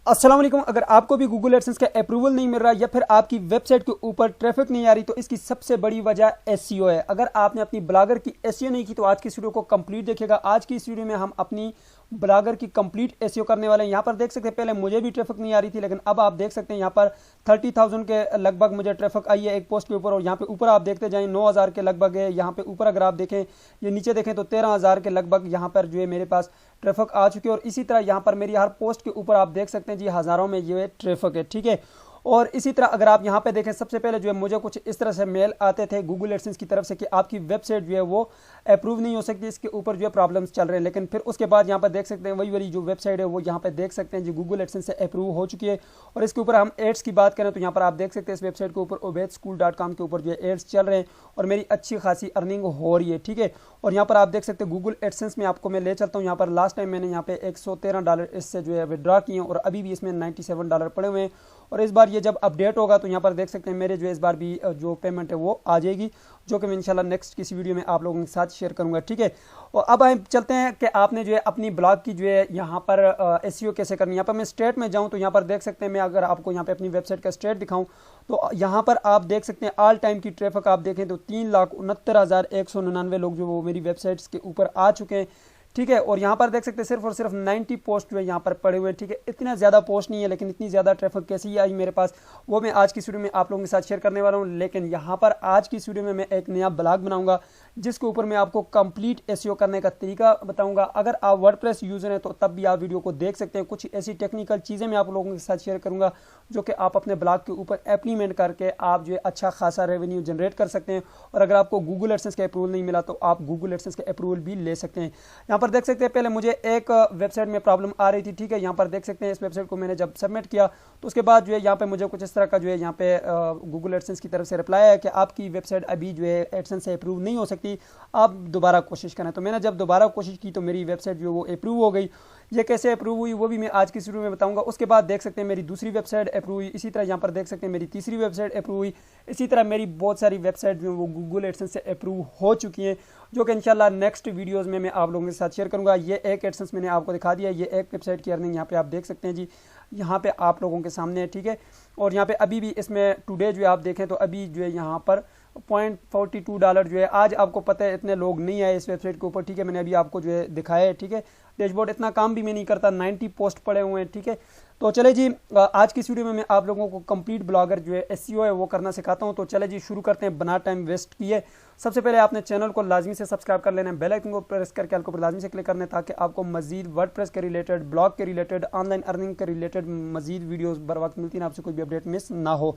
अस्सलाम वालेकुम। अगर आपको भी गूगल एडसेंस का अप्रूवल नहीं मिल रहा या फिर आपकी वेबसाइट के ऊपर ट्रैफिक नहीं आ रही तो इसकी सबसे बड़ी वजह एसईओ है। अगर आपने अपनी ब्लॉगर की एसईओ नहीं की तो आज की इस वीडियो को कंप्लीट देखिएगा। आज की इस वीडियो में हम अपनी ब्लॉगर की कंप्लीट एसईओ करने वाले हैं। यहाँ पर देख सकते हैं पहले मुझे भी ट्रैफिक नहीं आ रही थी, लेकिन अब आप देख सकते हैं यहाँ पर 30,000 के लगभग मुझे ट्रैफिक आई है एक पोस्ट के ऊपर। और यहाँ पे ऊपर आप देखते जाएं 9,000 के लगभग है। यहाँ पे ऊपर अगर आप देखें, ये नीचे देखें तो 13,000 के लगभग यहाँ पर जो है मेरे पास ट्रैफिक आ चुके हैं। और इसी तरह यहाँ पर मेरी हर पोस्ट के ऊपर आप देख सकते हैं जी हज़ारों में ये ट्रैफिक है, ठीक है। और इसी तरह अगर आप यहाँ पे देखें, सबसे पहले जो है मुझे कुछ इस तरह से मेल आते थे गूगल एडसेंस की तरफ से कि आपकी वेबसाइट जो है वो अप्रूव नहीं हो सकती, इसके ऊपर जो है प्रॉब्लम्स चल रहे हैं। लेकिन फिर उसके बाद यहाँ पर देख सकते हैं वही वाली जो वेबसाइट है वो यहाँ पे देख सकते हैं जी गूगल एडसेंस से अप्रूव हो चुकी है। और इसके ऊपर हम एड्स की बात करें तो यहाँ पर आप देख सकते हैं इस वेबसाइट के ऊपर obeidschool.com के ऊपर जो है एड्स चल रहे हैं और मेरी अच्छी खासी अर्निंग हो रही है, ठीक है। और यहाँ पर आप देख सकते हैं गूगल एडसेंस में आपको मैं ले चलता हूँ। यहाँ पर लास्ट टाइम मैंने यहाँ पे $113 इससे जो है विड्रॉ किए और अभी भी इसमें $97 पड़े हुए हैं। और इस बार ये जब अपडेट होगा तो यहाँ पर देख सकते हैं मेरे जो इस बार भी जो पेमेंट है वो आ जाएगी, जो कि मैं इंशाल्लाह नेक्स्ट किसी वीडियो में आप लोगों के साथ शेयर करूंगा, ठीक है। और अब हम चलते हैं कि आपने जो है अपनी ब्लॉग की जो है यहाँ पर एसईओ कैसे करनी है। यहाँ पर मैं स्टेट में जाऊँ तो यहाँ पर देख सकते हैं, मैं अगर आपको यहाँ पे अपनी वेबसाइट का स्टेट दिखाऊँ तो यहाँ पर आप देख सकते हैं ऑल टाइम की ट्रैफिक आप देखें तो 3,69,199 लोग जो वो मेरी वेबसाइट्स के ऊपर आ चुके हैं, ठीक है। और यहाँ पर देख सकते हैं सिर्फ और सिर्फ 90 पोस्ट जो है यहाँ पर पड़े हुए हैं, ठीक है। इतना ज़्यादा पोस्ट नहीं है, लेकिन इतनी ज़्यादा ट्रैफिक कैसी आई मेरे पास वो मैं आज की वीडियो में आप लोगों के साथ शेयर करने वाला हूँ। लेकिन यहाँ पर आज की वीडियो में मैं एक नया ब्लॉग बनाऊंगा जिसके ऊपर मैं आपको कंप्लीट एसईओ करने का तरीका बताऊंगा। अगर आप वर्डप्रेस यूज़र हैं तो तब भी आप वीडियो को देख सकते हैं। कुछ ऐसी टेक्निकल चीज़ें मैं आप लोगों के साथ शेयर करूंगा जो कि आप अपने ब्लॉग के ऊपर इम्प्लीमेंट करके आप जो है अच्छा खासा रेवेन्यू जनरेट कर सकते हैं। और अगर आपको गूगल एडसेंस का अप्रूवल नहीं मिला तो आप गूगल एडसेंस का अप्रूवल भी ले सकते हैं। यहाँ पर देख सकते हैं पहले मुझे एक वेबसाइट में प्रॉब्लम आ रही थी, ठीक है। यहाँ पर देख सकते हैं इस वेबसाइट को मैंने जब सबमिट किया तो उसके बाद जो है यहाँ पे मुझे कुछ इस तरह का जो है यहाँ पे गूगल एडसेंस की तरफ से रिप्लाई है कि आपकी वेबसाइट अभी जो है एडसेंस से अप्रूव नहीं हो सकती, आप दोबारा कोशिश करें। तो मैंने जब दोबारा कोशिश की तो मेरी वेबसाइट जो है वो अप्रूव हो गई। ये कैसे अप्रूव हुई वो भी मैं आज की वीडियो में बताऊंगा। उसके बाद देख सकते हैं मेरी दूसरी वेबसाइट अप्रूव हुई, इसी तरह यहाँ पर देख सकते हैं मेरी तीसरी वेबसाइट अप्रूव हुई। इसी तरह मेरी बहुत सारी वेबसाइट जो वो गूगल एडसेंस से अप्रूव हो चुकी हैं, जो कि इंशाल्लाह नेक्स्ट वीडियोस में मैं आप लोगों के साथ शेयर करूंगा। ये एक एडसेंस मैंने आपको दिखा दिया, ये एक वेबसाइट की अर्निंग यहाँ पे आप देख सकते हैं जी, यहाँ पे आप लोगों के सामने है, ठीक है। और यहाँ पे अभी भी इसमें टुडे जो है आप देखें तो अभी जो है यहाँ पर $0.42 जो है, आज आपको पता है इतने लोग नहीं आए इस वेबसाइट के ऊपर, ठीक है। मैंने अभी आपको जो है दिखाया है, ठीक है। डैशबोर्ड इतना काम भी मैं नहीं करता, 90 पोस्ट पड़े हुए हैं, ठीक है। तो चले जी आज की इस वीडियो में मैं आप लोगों को कंप्लीट ब्लॉगर जो है एसईओ है वो करना सिखाता हूं। तो चले जी शुरू करते हैं बिना टाइम वेस्ट किए। सबसे पहले आपने चैनल को लाजमी से सब्सक्राइब कर लेना है, बेल आइकन को प्रेस करके आपको लाजमी से क्लिक करना है ताकि आपको मजीद वर्डप्रेस के रिलेटेड, ब्लॉग के रिलेटेड, ऑनलाइन अर्निंग के रिलेटेड मजीद वीडियोस बर वक्त मिलती है, आपसे कोई भी अपडेट मिस ना हो।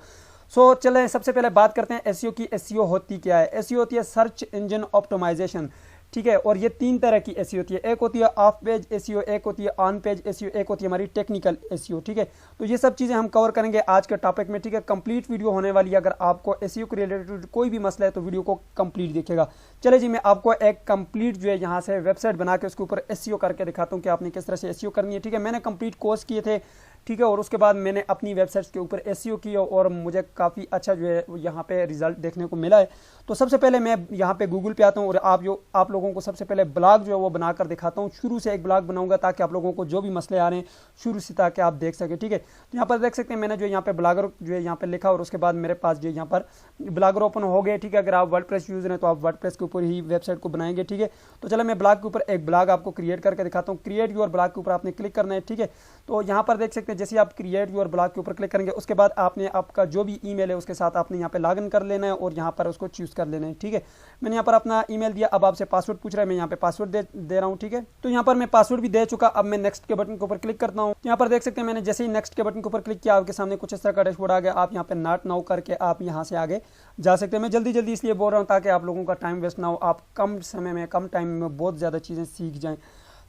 सो चले सबसे पहले बात करते हैं एसईओ की। एसईओ होती क्या है? एसईओ होती है सर्च इंजन ऑप्टिमाइजेशन, ठीक है। और ये तीन तरह की एसईओ होती है, एक होती है ऑफ पेज एसईओ, एक होती है ऑन पेज एसईओ, एक होती है हमारी टेक्निकल एसईओ, ठीक है। तो ये सब चीज़ें हम कवर करेंगे आज के टॉपिक में, ठीक है। कंप्लीट वीडियो होने वाली है। अगर आपको एसईओ के रिलेटेड कोई भी मसला है तो वीडियो को कंप्लीट देखिएगा। चले जी मैं आपको एक कंप्लीट जो है यहाँ से वेबसाइट बना के उसके ऊपर एसईओ करके दिखाता हूँ कि आपने किस तरह से एसईओ करनी है, ठीक है। मैंने कंप्लीट कोर्स किए थे, ठीक है। और उसके बाद मैंने अपनी वेबसाइट्स के ऊपर एसईओ किया और मुझे काफ़ी अच्छा जो है यहाँ पे रिजल्ट देखने को मिला है। तो सबसे पहले मैं यहाँ पे गूगल पे आता हूँ और आप लोगों को सबसे पहले ब्लॉग जो है वो बनाकर दिखाता हूँ। शुरू से एक ब्लॉग बनाऊंगा ताकि आप लोगों को जो भी मसले आ रहे हैं शुरू से ताकि आप देख सकें, ठीक है। तो यहाँ पर देख सकते हैं मैंने जो यहाँ पे ब्लॉगर जो है यहाँ पे लिखा और उसके बाद मेरे पास जो यहाँ पर ब्लॉगर ओपन हो गए, ठीक है। अगर आप वर्डप्रेस यूजर हैं तो आप वर्डप्रेस के ऊपर ही वेबसाइट को बनाएंगे, ठीक है। तो चलो मैं ब्लॉग के ऊपर एक ब्लॉग आपको क्रिएट करके दिखाता हूँ। क्रिएट योर ब्लॉग के ऊपर आपने क्लिक करना है, ठीक है। तो यहाँ पर देख सकते हैं जैसे आप क्रिएट योर ब्लॉग के ऊपर क्लिक करेंगे उसके बाद आपने आपका जो भी ईमेल है उसके साथ आपने यहाँ पे लॉगिन कर लेना है और यहाँ पर उसको चूज कर लेना है, ठीक है। मैंने यहाँ पर अपना ईमेल दिया, अब आपसे पासवर्ड पूछ रहा है, मैं यहाँ पे पासवर्ड दे रहा हूँ, ठीक है। तो यहाँ पर मैं पासवर्ड भी दे चुका। अब मैं नेक्स्ट के बटन के ऊपर क्लिक करता हूँ। यहाँ पर देख सकते हैं मैंने जैसे ही नेक्स्ट के बटन के ऊपर क्लिक किया आपके सामने कुछ इस तरह का डैशबोर्ड आ गया। आप यहाँ पे नॉट नाउ करके आप यहाँ से आगे जा सकते हैं। मैं जल्दी जल्दी इसलिए बोल रहा हूँ ताकि आप लोगों का टाइम वेस्ट ना हो, आप कम समय में कम टाइम में बहुत ज़्यादा चीज़ें सीख जाएँ।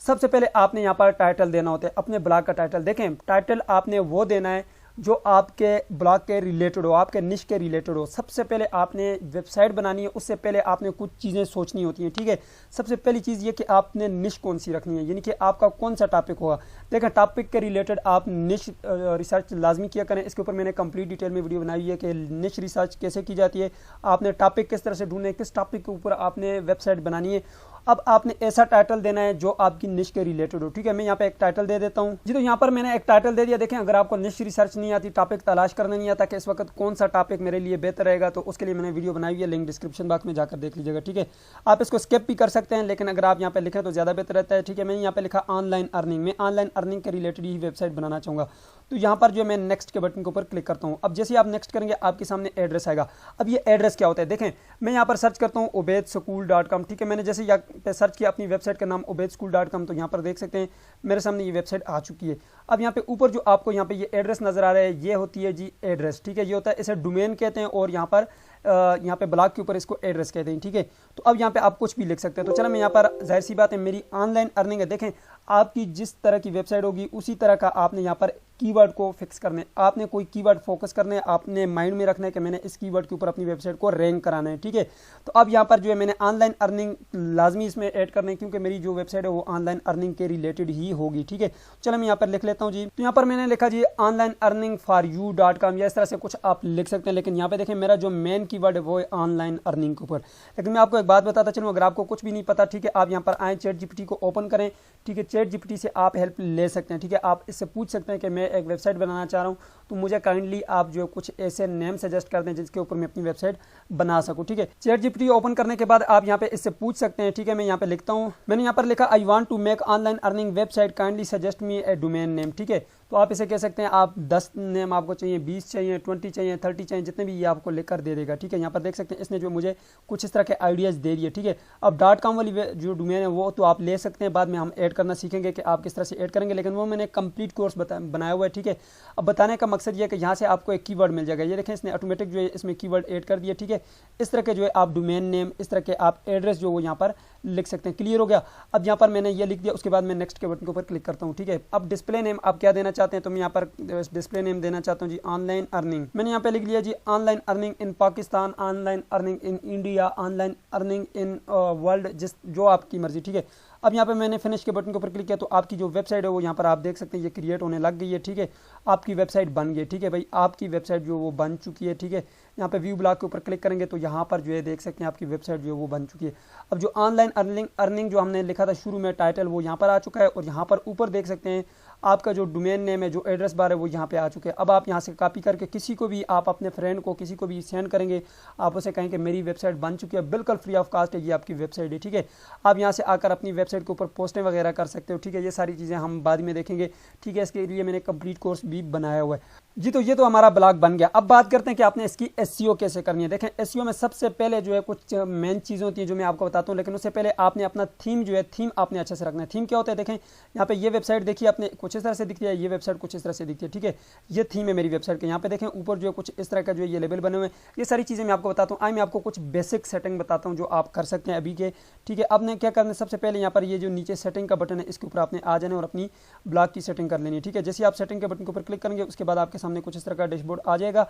सबसे पहले आपने यहाँ पर टाइटल देना होता है, अपने ब्लॉग का टाइटल। देखें टाइटल आपने वो देना है जो आपके ब्लॉग के रिलेटेड हो, आपके निश के रिलेटेड हो। सबसे पहले आपने वेबसाइट बनानी है, उससे पहले आपने कुछ चीज़ें सोचनी होती हैं, ठीक है। सबसे पहली चीज़ ये कि आपने निश कौन सी रखनी है, यानी कि आपका कौन सा टॉपिक होगा। देखें टॉपिक के रिलेटेड आप निश रिसर्च लाजमी किया करें। इसके ऊपर मैंने कंप्लीट डिटेल में वीडियो बनाई है कि निश रिसर्च कैसे की जाती है, आपने टॉपिक किस तरह से ढूंढने, किस टॉपिक के ऊपर आपने वेबसाइट बनानी है। अब आपने ऐसा टाइटल देना है जो आपकी निश के रिलेटेड हो। ठीक है, मैं यहाँ पे एक टाइटल दे देता हूँ जी। तो यहाँ पर मैंने एक टाइटल दे दिया। देखें, अगर आपको निश रिसर्च नहीं आती, टॉपिक तलाश करना नहीं आता कि इस वक्त कौन सा टॉपिक मेरे लिए बेहतर रहेगा, तो उसके लिए मैंने वीडियो बनाई हुई है, लिंक डिस्क्रिप्शन बॉक्स में जाकर देख लीजिएगा। ठीक है, आप इसको स्किप भी कर सकते हैं, लेकिन अगर आप यहाँ पे लिखें तो ज़्यादा बेहतर रहता है। ठीक है, मैंने यहाँ पे लिखा ऑनलाइन अर्निंग। मैं ऑनलाइन अर्निंग के रिलेटेड ही वेबसाइट बनाना चाहूँगा, तो यहाँ पर जो मैं नेक्स्ट के बटन के ऊपर क्लिक करता हूँ। अब जैसे आप नेक्स्ट करेंगे आपके सामने एड्रेस आएगा। अब ये एड्रेस क्या होता है, देखें मैं यहाँ पर सर्च करता हूँ ubaidschool.com। ठीक है, मैंने जैसे यहाँ पे सर्च किया अपनी वेबसाइट का नाम ubaidschool.com, तो यहाँ पर देख सकते हैं मेरे सामने ये वेबसाइट आ चुकी है। अब यहाँ पे ऊपर जो आपको यहाँ पे ये एड्रेस नजर आ रहा है, ये होती है जी एड्रेस। ठीक है, ये होता है, इसे डोमेन कहते हैं, और यहाँ पे ब्लॉग के ऊपर इसको एड्रेस कहते हैं। ठीक है, तो अब यहाँ पे आप कुछ भी लिख सकते हैं। तो चलो मैं यहाँ पर, जाहिर सी बात है मेरी ऑनलाइन अर्निंग है। देखें, आपकी जिस तरह की वेबसाइट होगी उसी तरह का आपने यहाँ पर कीवर्ड को फिक्स करने, आपने कोई कीवर्ड फोकस करने, आपने माइंड में रखना है कि मैंने इस कीवर्ड के ऊपर अपनी वेबसाइट को रैंक कराना है। ठीक है, तो अब यहाँ पर जो है मैंने ऑनलाइन अर्निंग लाजमी इसमें ऐड करना है, क्योंकि मेरी जो वेबसाइट है वो ऑनलाइन अर्निंग के रिलेटेड ही होगी। ठीक है, चलो मैं यहाँ पर लिख लेता हूँ जी। तो यहाँ पर मैंने लिखा जी ऑनलाइन अर्निंग फॉर you.com, या इस तरह से कुछ आप लिख सकते हैं, लेकिन यहाँ पे देखें मेरा जो मेन कीवर्ड है वो है ऑनलाइन अर्निंग के ऊपर। लेकिन मैं आपको एक बात बताता चलूँ, अगर आपको कुछ भी नहीं पता, ठीक है, आप यहाँ पर आए, चैट जीपीटी को ओपन करें। ठीक है, चैट जीपीटी से आप हेल्प ले सकते हैं। ठीक है, आप इससे पूछ सकते हैं कि मैं एक वेबसाइट बनाना चाह रहा हूँ, तो मुझे काइंडली आप जो कुछ ऐसे नेम सजेस्ट कर दें जिसके ऊपर मैं अपनी वेबसाइट बना सकूँ। ठीक है, चैट जीपीटी ओपन करने के बाद आप यहाँ पे इससे पूछ सकते हैं। ठीक है, मैं यहाँ पे लिखता हूँ, मैंने यहाँ पर लिखा I want to make online earning website, kindly suggest me a domain name. ठीक है, तो आप इसे कह सकते हैं, आप 10 नेम आपको चाहिए, 20 चाहिए, 20 चाहिए, 30 चाहिए, जितने भी ये आपको लिखकर दे देगा। ठीक है, यहाँ पर देख सकते हैं इसने जो मुझे कुछ इस तरह के आइडियाज़ दे दिए। ठीक है, अब .com वाली जो डोमेन है वो तो आप ले सकते हैं, बाद में हम ऐड करना सीखेंगे कि आप किस तरह से ऐड करेंगे, लेकिन वो मैंने कंप्लीट कोर्स बनाया हुआ है। ठीक है, अब बताने का मकसद ये है कि यहाँ से आपको एक कीवर्ड मिल जाएगा। ये देखें, इसने ऑटोमेटिक जो है इसमें कीवर्ड ऐड कर दिया। ठीक है, इस तरह के जो है आप डोमेन नेम, इस तरह के आप एड्रेस जो वो यहाँ पर लिख सकते हैं। क्लियर हो गया। अब यहाँ पर मैंने ये लिख दिया, उसके बाद मैं नेक्स्ट के बटन के ऊपर क्लिक करता हूँ। ठीक है, अब डिस्प्ले नेम आप क्या देना चाहते हैं, तो मैं यहाँ पर डिस्प्ले नेम देना चाहता हूँ जी ऑनलाइन अर्निंग। मैंने यहाँ पे लिख लिया जी online earning in Pakistan, online earning in India, online earning in world, जिस जो आपकी मर्जी। ठीक है, अब यहाँ पे मैंने फिनिश के बटन के ऊपर क्लिक किया, तो आपकी जो वेबसाइट है वो यहाँ पर आप देख सकते हैं ये क्रिएट होने लग गई है। ठीक है, आपकी वेबसाइट बन गई। ठीक है भाई, आपकी वेबसाइट जो वो बन चुकी है। ठीक है, यहाँ पे व्यू ब्लॉग के ऊपर क्लिक करेंगे तो यहाँ पर जो है देख सकते हैं आपकी वेबसाइट जो है वो बन चुकी है। अब जो ऑनलाइन अर्निंग जो हमने लिखा था शुरू में टाइटल, वो यहाँ पर आ चुका है, और यहाँ पर ऊपर देख सकते हैं आपका जो डोमेन नेम है, जो एड्रेस बार है वो यहाँ पे आ चुके हैं। अब आप यहाँ से कॉपी करके किसी को भी, आप अपने फ्रेंड को किसी को भी सेंड करेंगे, आप उसे कहें कि मेरी वेबसाइट बन चुकी है, बिल्कुल फ्री ऑफ कॉस्ट है, ये आपकी वेबसाइट है। ठीक है, आप यहाँ से आकर अपनी वेबसाइट के ऊपर पोस्टें वगैरह कर सकते हो। ठीक है, ये सारी चीज़ें हम बाद में देखेंगे। ठीक है, इसके लिए मैंने कंप्लीट कोर्स भी बनाया हुआ है जी। तो ये तो हमारा ब्लॉग बन गया। अब बात करते हैं कि आपने इसकी एसईओ कैसे करनी है। देखें, एसईओ में सबसे पहले जो है कुछ मेन चीज़ें होती हैं जो मैं आपको बताता हूँ, लेकिन उससे पहले आपने अपना थीम जो है, थीम आपने अच्छे से रखना है। थीम क्या होता है, देखें यहाँ पे ये वेबसाइट देखिए, आपने कुछ इस तरह से दिखती है, ये वेबसाइट कुछ इस तरह से दिखती है। ठीक है, ये थीम है मेरी वेबसाइट के। यहाँ पे देखें ऊपर जो है कुछ इस तरह का जो है ये लेबल बने हुए हैं, ये सारी चीज़ें मैं आपको बताता हूँ। आज मैं आपको कुछ बेसिक सेटिंग बताता हूँ जो आप कर सकते हैं अभी के। ठीक है, आपने क्या करना है, सबसे पहले यहाँ पर ये जो नीचे सेटिंग का बटन है इसके ऊपर आपने आ जाना है और अपनी ब्लॉग की सेटिंग कर लेनी है। ठीक है, जैसे आप सेटिंग के बटन के ऊपर क्लिक करेंगे उसके बाद आपके सामने कुछ इस तरह का डैशबोर्ड आ जाएगा।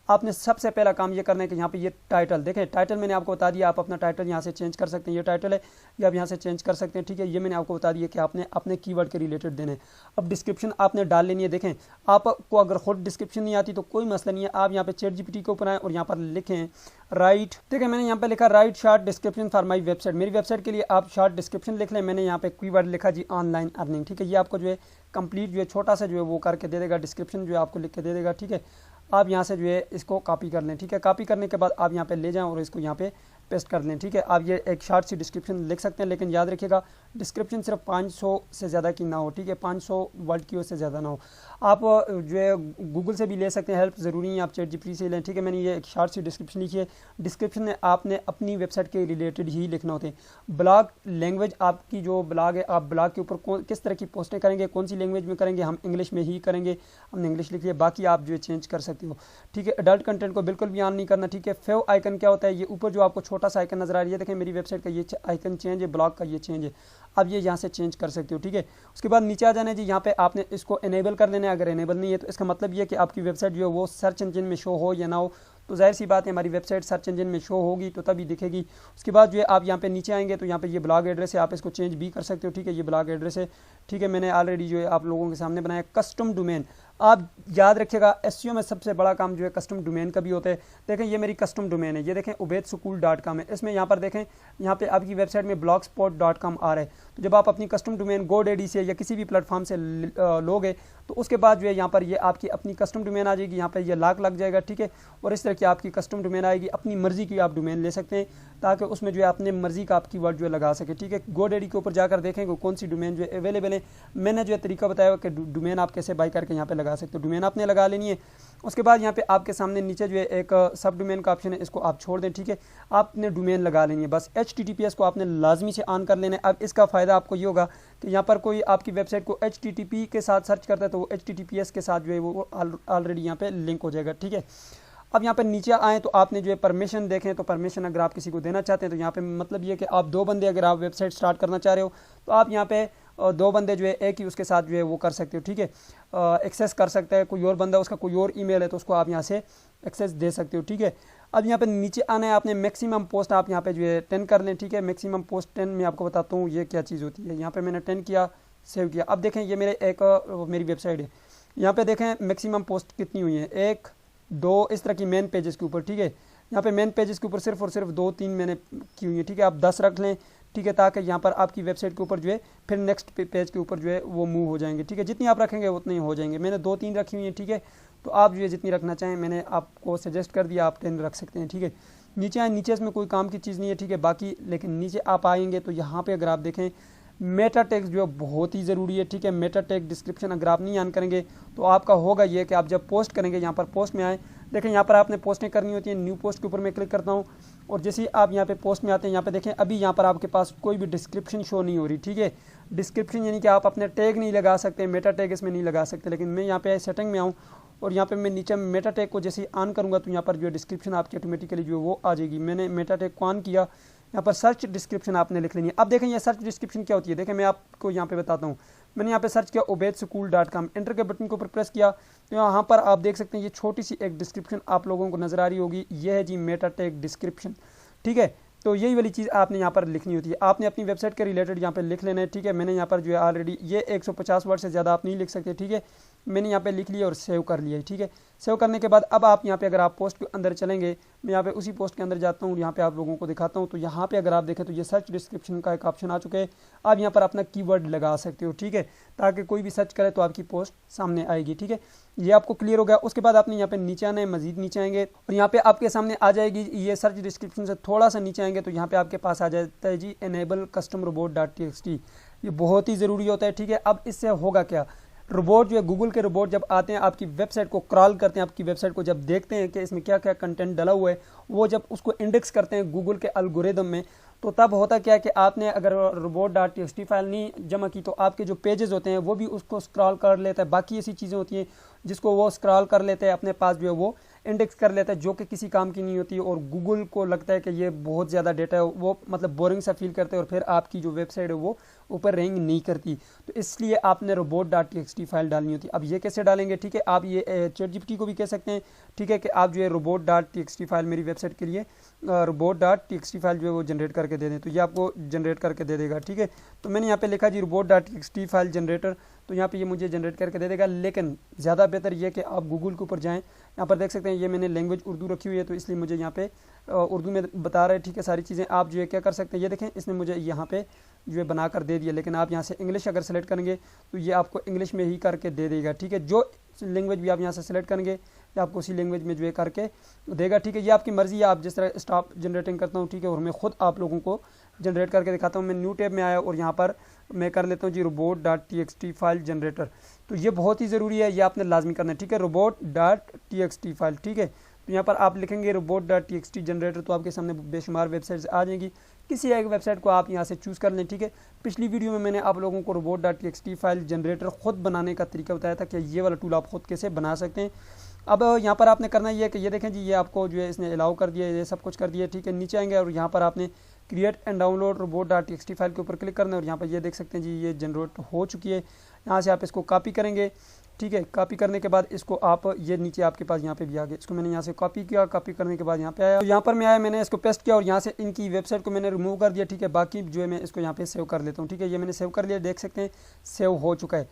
आपने सबसे पहला काम ये करना है कि यहाँ पे ये टाइटल देखें, टाइटल मैंने आपको बता दिया, आप अपना टाइटल यहाँ से चेंज कर सकते हैं। ये टाइटल है, ये आप यहाँ से चेंज कर सकते हैं। ठीक है, ये मैंने आपको बता दिया कि आपने अपने कीवर्ड के रिलेटेड देने। अब डिस्क्रिप्शन आपने डाल लेनी है। देखें, आपको अगर खुद डिस्क्रिप्शन नहीं आती तो कोई मसला नहीं है, आप यहाँ पे चैट जीपीटी को ओपन आए और यहाँ पर लिखें राइट। ठीक है, मैंने यहाँ पे लिखा right short description for my website. मेरी वेबसाइट के लिए आप शॉर्ट डिस्क्रिप्शन लिख लें। मैंने यहाँ पे कीवर्ड लिखा जी ऑनलाइन अर्निंग। ठीक है, ये आपको जो है कंप्लीट जो है छोटा सा जो है वो करके दे देगा, डिस्क्रिप्शन जो है आपको लिख के दे देगा। ठीक है, आप यहाँ से जो है इसको कॉपी कर लें। ठीक है, कॉपी करने के बाद आप यहाँ पे ले जाएं और इसको यहाँ पे पेस्ट कर लें। ठीक है, आप ये एक शॉर्ट सी डिस्क्रिप्शन लिख सकते हैं, लेकिन याद रखिएगा डिस्क्रिप्शन सिर्फ 500 से ज़्यादा की ना हो। ठीक है, 500 वर्ड की से ज़्यादा ना हो। आप जो है गूगल से भी ले सकते हैं हेल्प, ज़रूरी नहीं आप चैट जीपीटी से लें। ठीक है, मैंने ये एक शॉर्ट सी डिस्क्रिप्शन लिखी है। डिस्क्रिप्शन में आपने अपनी वेबसाइट के रिलेटेड ही लिखना होते हैं। ब्लॉग लैंग्वेज आपकी जो ब्लॉग है, आप ब्लॉग के ऊपर किस तरह की पोस्टें करेंगे, कौन सी लैंग्वेज में करेंगे, हम इंग्लिश में ही करेंगे, हमने इंग्लिश लिखी है, बाकी आप जो है चेंज कर सकते हो। ठीक है, एडल्ट कंटेंट को बिल्कुल भी ऑन नहीं करना। ठीक है, फेव आइकन क्या होता है, ये ऊपर जो आपको छोटा सा आइकन नजर आ रही है, देखें मेरी वेबसाइट का ये आइकन चेंज है, ब्लॉग का ये चेंज है, अब ये यहाँ से चेंज कर सकते हो। ठीक है, उसके बाद नीचे आ जाना है जी, यहाँ पे आपने इसको इनेबल कर लेना है। अगर इनेबल नहीं है तो इसका मतलब ये है कि आपकी वेबसाइट जो है वो सर्च इंजन में शो हो या ना हो, तो जाहिर सी बात है हमारी वेबसाइट सर्च इंजन में शो होगी तो तभी दिखेगी। उसके बाद जो है आप यहाँ पे नीचे आएंगे तो यहाँ पे ये ब्लॉग एड्रेस है, आप इसको चेंज भी कर सकते हो। ठीक है, ये ब्लॉग एड्रेस है। ठीक है, मैंने ऑलरेडी जो है आप लोगों के सामने बनाया कस्टम डोमेन। आप याद रखिएगा एसईओ में सबसे बड़ा काम जो है कस्टम डोमेन का भी होता है। देखें ये मेरी कस्टम डोमेन है, ये देखें ubaidschool.com है। इसमें यहाँ पर देखें, यहाँ पे आपकी वेबसाइट में blogspot.com आ रहा है। तो जब आप अपनी कस्टम डोमेन GoDaddy से या किसी भी प्लेटफॉर्म से लोगे तो उसके बाद जो है यहाँ पर ये आपकी अपनी कस्टम डोमेन आ जाएगी, यहाँ पर ये लाक लग जाएगा, ठीक है। और इस तरह की आपकी कस्टम डोमेन आएगी, अपनी मर्जी की आप डोमेन ले सकते हैं ताकि उसमें जो है अपने मर्जी का आप कीवर्ड जो है लगा सके, ठीक है। GoDaddy के ऊपर जाकर देखेंगे कौन सी डोमेन जो है अवेलेबल है। मैंने जो है तरीका बताया कि डोमेन आप कैसे बाई करके यहाँ पे लगा सकते हो। डोमेन आपने लगा लेनी है। उसके बाद यहाँ पे आपके सामने नीचे जो है एक सब डोमेन का ऑप्शन है, इसको आप छोड़ दें, ठीक है। आपने डोमेन लगा लेनी है, बस HTTPS को आपने लाजमी से ऑन कर लेना है। अब इसका फ़ायदा आपको ये होगा कि यहाँ पर कोई आपकी वेबसाइट को HTTP के साथ सर्च करता है तो वो HTTPS के साथ जो है वो ऑलरेडी यहाँ पे लिंक हो जाएगा, ठीक है। अब यहाँ पे नीचे आएँ तो आपने जो है परमिशन देखें, तो परमिशन अगर आप किसी को देना चाहते हैं तो यहाँ पे मतलब ये कि आप 2 बंदे अगर आप वेबसाइट स्टार्ट करना चाह रहे हो तो आप यहाँ पे 2 बंदे जो है एक ही उसके साथ जो है वो कर सकते हो, ठीक है। एक्सेस कर सकते हैं, कोई और बंदा उसका कोई और ईमेल है तो उसको आप यहाँ से एक्सेस दे सकते हो, ठीक है। अब यहाँ पे नीचे आना है, आपने मैक्सिमम पोस्ट आप यहाँ पे जो है 10 कर लें, ठीक है। मैक्सिमम पोस्ट 10 मैं आपको बताता हूँ ये क्या चीज़ होती है। यहाँ पे मैंने 10 किया, सेव किया। अब देखें ये मेरी वेबसाइट है, यहाँ पे देखें मैक्सिमम पोस्ट कितनी हुई है, 1 2 इस तरह की मेन पेजेस के ऊपर, ठीक है। यहाँ पे मेन पेजेस के ऊपर सिर्फ और सिर्फ 2-3 मैंने की हुई है, ठीक है। आप 10 रख लें, ठीक है, ताकि यहाँ पर आपकी वेबसाइट के ऊपर जो है फिर नेक्स्ट पेज के ऊपर जो है वो मूव हो जाएंगे, ठीक है। जितनी आप रखेंगे उतने ही हो जाएंगे। मैंने 2-3 रखी हुई है, ठीक है। तो आप जो है जितनी रखना चाहें, मैंने आपको सजेस्ट कर दिया, आप 10 रख सकते हैं, ठीक है। नीचे आए, नीचे इसमें कोई काम की चीज़ नहीं है, ठीक है। बाकी लेकिन नीचे आप आएंगे तो यहाँ पर अगर आप देखें मेटा टैग जो है बहुत ही ज़रूरी है, ठीक है। मेटा टैग डिस्क्रिप्शन अगर आप नहीं ऑन करेंगे तो आपका होगा ये कि आप जब पोस्ट करेंगे, यहाँ पर पोस्ट में आए, देखें यहाँ पर आपने पोस्टें करनी होती हैं। न्यू पोस्ट के ऊपर मैं क्लिक करता हूँ और जैसे ही आप यहाँ पे पोस्ट में आते हैं, यहाँ पे देखें अभी यहाँ पर आपके पास कोई भी डिस्क्रिप्शन शो नहीं हो रही, ठीक है। डिस्क्रिप्शन यानी कि आप अपने टैग नहीं लगा सकते, मेटा टैग इसमें नहीं लगा सकते। लेकिन मैं यहाँ पे सेटिंग में आऊँ और यहाँ पे मैं नीचे मेटा टैग को जैसे ऑन करूँगा तो यहाँ पर जो है डिस्क्रिप्शन आपकी ऑटोमेटिकली जो है वो आ जाएगी। मैंने मेटा टैग को ऑन किया, यहाँ पर सर्च डिस्क्रिप्शन आपने लिख लेनी है। अब देखें ये सर्च डिस्क्रिप्शन क्या होती है, देखें मैं आपको यहाँ पे बताता हूँ। मैंने यहाँ पे सर्च किया ubaidschool.com, एंटर के बटन के ऊपर प्रेस किया तो यहाँ पर आप देख सकते हैं ये छोटी सी एक डिस्क्रिप्शन आप लोगों को नजर आ रही होगी, ये है जी मेटा टैग डिस्क्रिप्शन, ठीक है। तो यही वाली चीज़ आपने यहाँ पर लिखनी होती है, आपने अपनी वेबसाइट के रिलेटेड यहाँ पे लिख लेना है, ठीक है। मैंने यहाँ पर जो है ऑलरेडी ये 150 वर्ड से ज़्यादा आप नहीं लिख सकते, ठीक है। मैंने यहाँ पे लिख लिया और सेव कर लिया, ठीक है। सेव करने के बाद अब आप यहाँ पे अगर आप पोस्ट के अंदर चलेंगे, मैं यहाँ पे उसी पोस्ट के अंदर जाता हूँ, यहाँ पे आप लोगों को दिखाता हूँ। तो यहाँ पे अगर आप देखें तो ये सर्च डिस्क्रिप्शन का एक ऑप्शन आ चुका है। आप यहाँ पर अपना कीवर्ड लगा सकते हो, ठीक है, ताकि कोई भी सर्च करे तो आपकी पोस्ट सामने आएगी, ठीक है। ये आपको क्लियर हो गया। उसके बाद आपने यहाँ पे नीचे आना है, मजीद नीचे आएंगे और यहाँ पे आपके सामने आ जाएगी ये सर्च डिस्क्रिप्शन से थोड़ा सा नीचे आएंगे तो यहाँ पे आपके पास आ जाता है जी enable custom robot.txt। ये बहुत ही ज़रूरी होता है, ठीक है। अब इससे होगा क्या, रोबोट जो है गूगल के रोबोट जब आते हैं आपकी वेबसाइट को क्रॉल करते हैं, आपकी वेबसाइट को जब देखते हैं कि इसमें क्या क्या कंटेंट डला हुआ है, वो जब उसको इंडेक्स करते हैं गूगल के एल्गोरिदम में, तो तब होता क्या है कि आपने अगर robot.txt फाइल नहीं जमा की तो आपके जो पेजेस होते हैं वो भी उसको स्क्रॉल कर लेता है। बाकी ऐसी चीज़ें होती हैं जिसको वो स्क्रॉल कर लेते हैं, अपने पास जो है वो इंडेक्स कर लेता है, जो कि किसी काम की नहीं होती और गूगल को लगता है कि ये बहुत ज़्यादा डेटा है, वो मतलब बोरिंग सा फील करते हैं और फिर आपकी जो वेबसाइट है वो ऊपर रैंक नहीं करती। तो इसलिए आपने robot.txt फाइल डालनी होती है। अब ये कैसे डालेंगे, ठीक है, आप ये ChatGPT को भी कह सकते हैं, ठीक है, कि आप जो है robot.txt फाइल मेरी वेबसाइट के लिए robot.txt फाइल जो है वो जनरेट करके दे दें, तो ये आपको जनरेट करके दे देगा, ठीक है। तो मैंने यहाँ पे लिखा जी robot.txt फाइल जनरेटर, तो यहाँ पे ये मुझे जनरेट करके दे देगा। लेकिन ज़्यादा बेहतर ये कि आप गूगल के ऊपर जाएं, यहाँ पर देख सकते हैं ये मैंने लैंग्वेज उर्दू रखी हुई है तो इसलिए मुझे यहाँ पे उर्दू में बता रहा है, ठीक है, सारी चीज़ें। आप जो है क्या कर सकते हैं, ये देखें इसने मुझे यहाँ पे जो है बना कर दे दिया, लेकिन आप यहाँ से इंग्लिश अगर सेलेक्ट करेंगे तो ये आपको इंग्लिश में ही करके दे देगा, ठीक है। जो लैंग्वेज भी आप यहाँ से सेलेक्ट करेंगे ये आपको उसी लैंग्वेज में जो है करके देगा, ठीक है। ये आपकी मर्ज़ी है, आप जिस तरह स्टॉप जनरेटिंग करता हूँ, ठीक है, और मैं खुद आप लोगों को जनरेट करके दिखाता हूँ। मैं न्यू टैब में आया और यहाँ पर मैं कर लेता हूँ जी robot.txt फाइल जनरेटर। तो ये बहुत ही ज़रूरी है, ये आपने लाजमी करना है, ठीक है, robot.txt फाइल, ठीक है। तो यहाँ पर आप लिखेंगे robot.txt जनरेटर तो आपके सामने बेशुमार वेबसाइट्स आ जाएंगी। किसी एक वेबसाइट को आप यहाँ से चूज़ कर लें, ठीक है। पिछली वीडियो में मैंने आप लोगों को robot.txt फाइल जनरेटर खुद बनाने का तरीका बताया था कि ये वाला टूल आप खुद कैसे बना सकते हैं। अब यहाँ पर आपने करना ये है कि ये देखें जी, ये आपको जो है इसने अलाउ कर दिया, ये सब कुछ कर दिया, ठीक है। नीचे आएंगे और यहाँ पर आपने create and download robot.txt file के ऊपर क्लिक करना है और यहाँ पर ये देख सकते हैं जी ये जनरेट हो चुकी है। यहाँ से आप इसको कॉपी करेंगे, ठीक है। कॉपी करने के बाद इसको आप ये नीचे आपके पास यहाँ पे भी आ गया, इसको मैंने यहाँ से कॉपी किया, कॉपी करने के बाद यहाँ पे आया, तो यहाँ पर मैं आया, मैंने इसको पेस्ट किया और यहाँ से इनकी वेबसाइट को मैंने रिमूव कर दिया, ठीक है। बाकी जो है मैं इसको यहाँ पे सेव कर लेता हूँ, ठीक है। ये मैंने सेव कर लिया, देख सकते हैं सेव हो चुका है।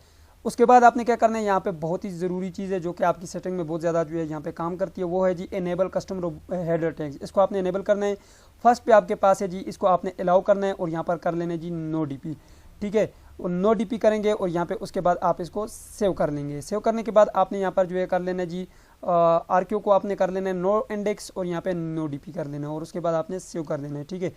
उसके बाद आपने क्या करना है, यहाँ पे बहुत ही ज़रूरी चीज़ है जो कि आपकी सेटिंग में बहुत ज़्यादा जो है यहाँ पे काम करती है, वो है जी इनेबल कस्टमर हेडर टैग्स। इसको आपने इनेबल करना है। फर्स्ट पे आपके पास है जी, इसको आपने अलाउ करना है और यहाँ पर कर लेना है जी नो डीपी, ठीक है। और नो डीपी करेंगे और यहाँ पे उसके बाद आप इसको सेव कर लेंगे। सेव करने के बाद आपने यहाँ पर जो है कर लेना है जी आरक्यू को आपने कर लेना है नो इंडेक्स और यहाँ पे नो डीपी कर लेना है और उसके बाद आपने सेव कर लेना है, ठीक है।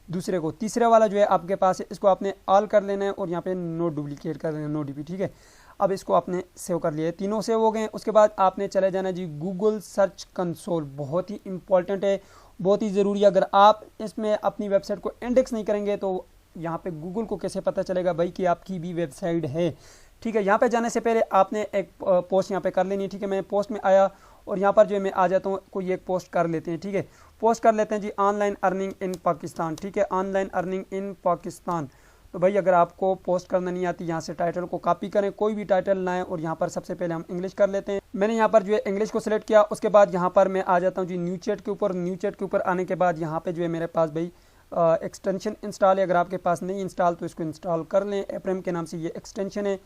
दूसरे को तीसरे वाला जो है आपके पास है, इसको आपने ऑल कर लेना है और यहाँ पे नो डुप्लीकेट कर लेना है, नो डीपी, ठीक है। अब इसको आपने सेव कर लिया है, तीनों सेव हो गए। उसके बाद आपने चले जाना जी गूगल सर्च कंसोल, बहुत ही इंपॉर्टेंट है, बहुत ही ज़रूरी है। अगर आप इसमें अपनी वेबसाइट को इंडेक्स नहीं करेंगे तो यहाँ पे गूगल को कैसे पता चलेगा भाई कि आपकी भी वेबसाइट है, ठीक है। यहाँ पे जाने से पहले आपने एक पोस्ट यहाँ पे कर लेनी है, ठीक है। मैं पोस्ट में आया और यहाँ पर जो है मैं आ जाता हूँ, कोई एक पोस्ट कर लेते हैं, ठीक है। पोस्ट कर लेते हैं जी ऑनलाइन अर्निंग इन पाकिस्तान, ठीक है, ऑनलाइन अर्निंग इन पाकिस्तान। तो भाई अगर आपको पोस्ट करना नहीं आती, यहाँ से टाइटल को कॉपी करें, कोई भी टाइटल लाएं और यहाँ पर सबसे पहले हम इंग्लिश कर लेते हैं। मैंने यहाँ पर जो है इंग्लिश को सिलेक्ट किया। उसके बाद यहाँ पर मैं आ जाता हूँ जी न्यू चैट के ऊपर। न्यू चैट के ऊपर आने के बाद यहाँ पे जो है मेरे पास भाई एक्सटेंशन इंस्टॉल है। अगर आपके पास नहीं इंस्टॉल तो इसको इंस्टॉल कर लें, एप्रेम के नाम से ये एक्सटेंशन है।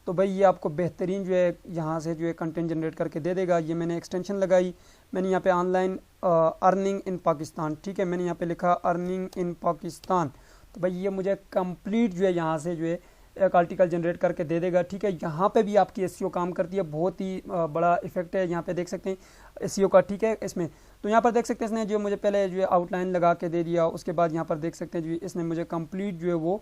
तो भाई ये आपको बेहतरीन जो है यहाँ से जो है कंटेंट जनरेट करके दे देगा। ये मैंने एक्सटेंशन लगाई, मैंने यहाँ पे ऑनलाइन अर्निंग इन पाकिस्तान, ठीक है, मैंने यहाँ पे लिखा अर्निंग इन पाकिस्तान। तो भाई ये मुझे कंप्लीट जो है यहाँ से जो है एक आर्टिकल जनरेट करके दे देगा, ठीक है। यहाँ पे भी आपकी एसईओ काम करती है, बहुत ही बड़ा इफेक्ट है, यहाँ पे देख सकते हैं एसईओ का, ठीक है। इसमें तो यहाँ पर देख सकते हैं इसने जो मुझे पहले जो है आउटलाइन लगा के दे दिया। उसके बाद यहाँ पर देख सकते हैं जी इसने मुझे कंप्लीट जो है वो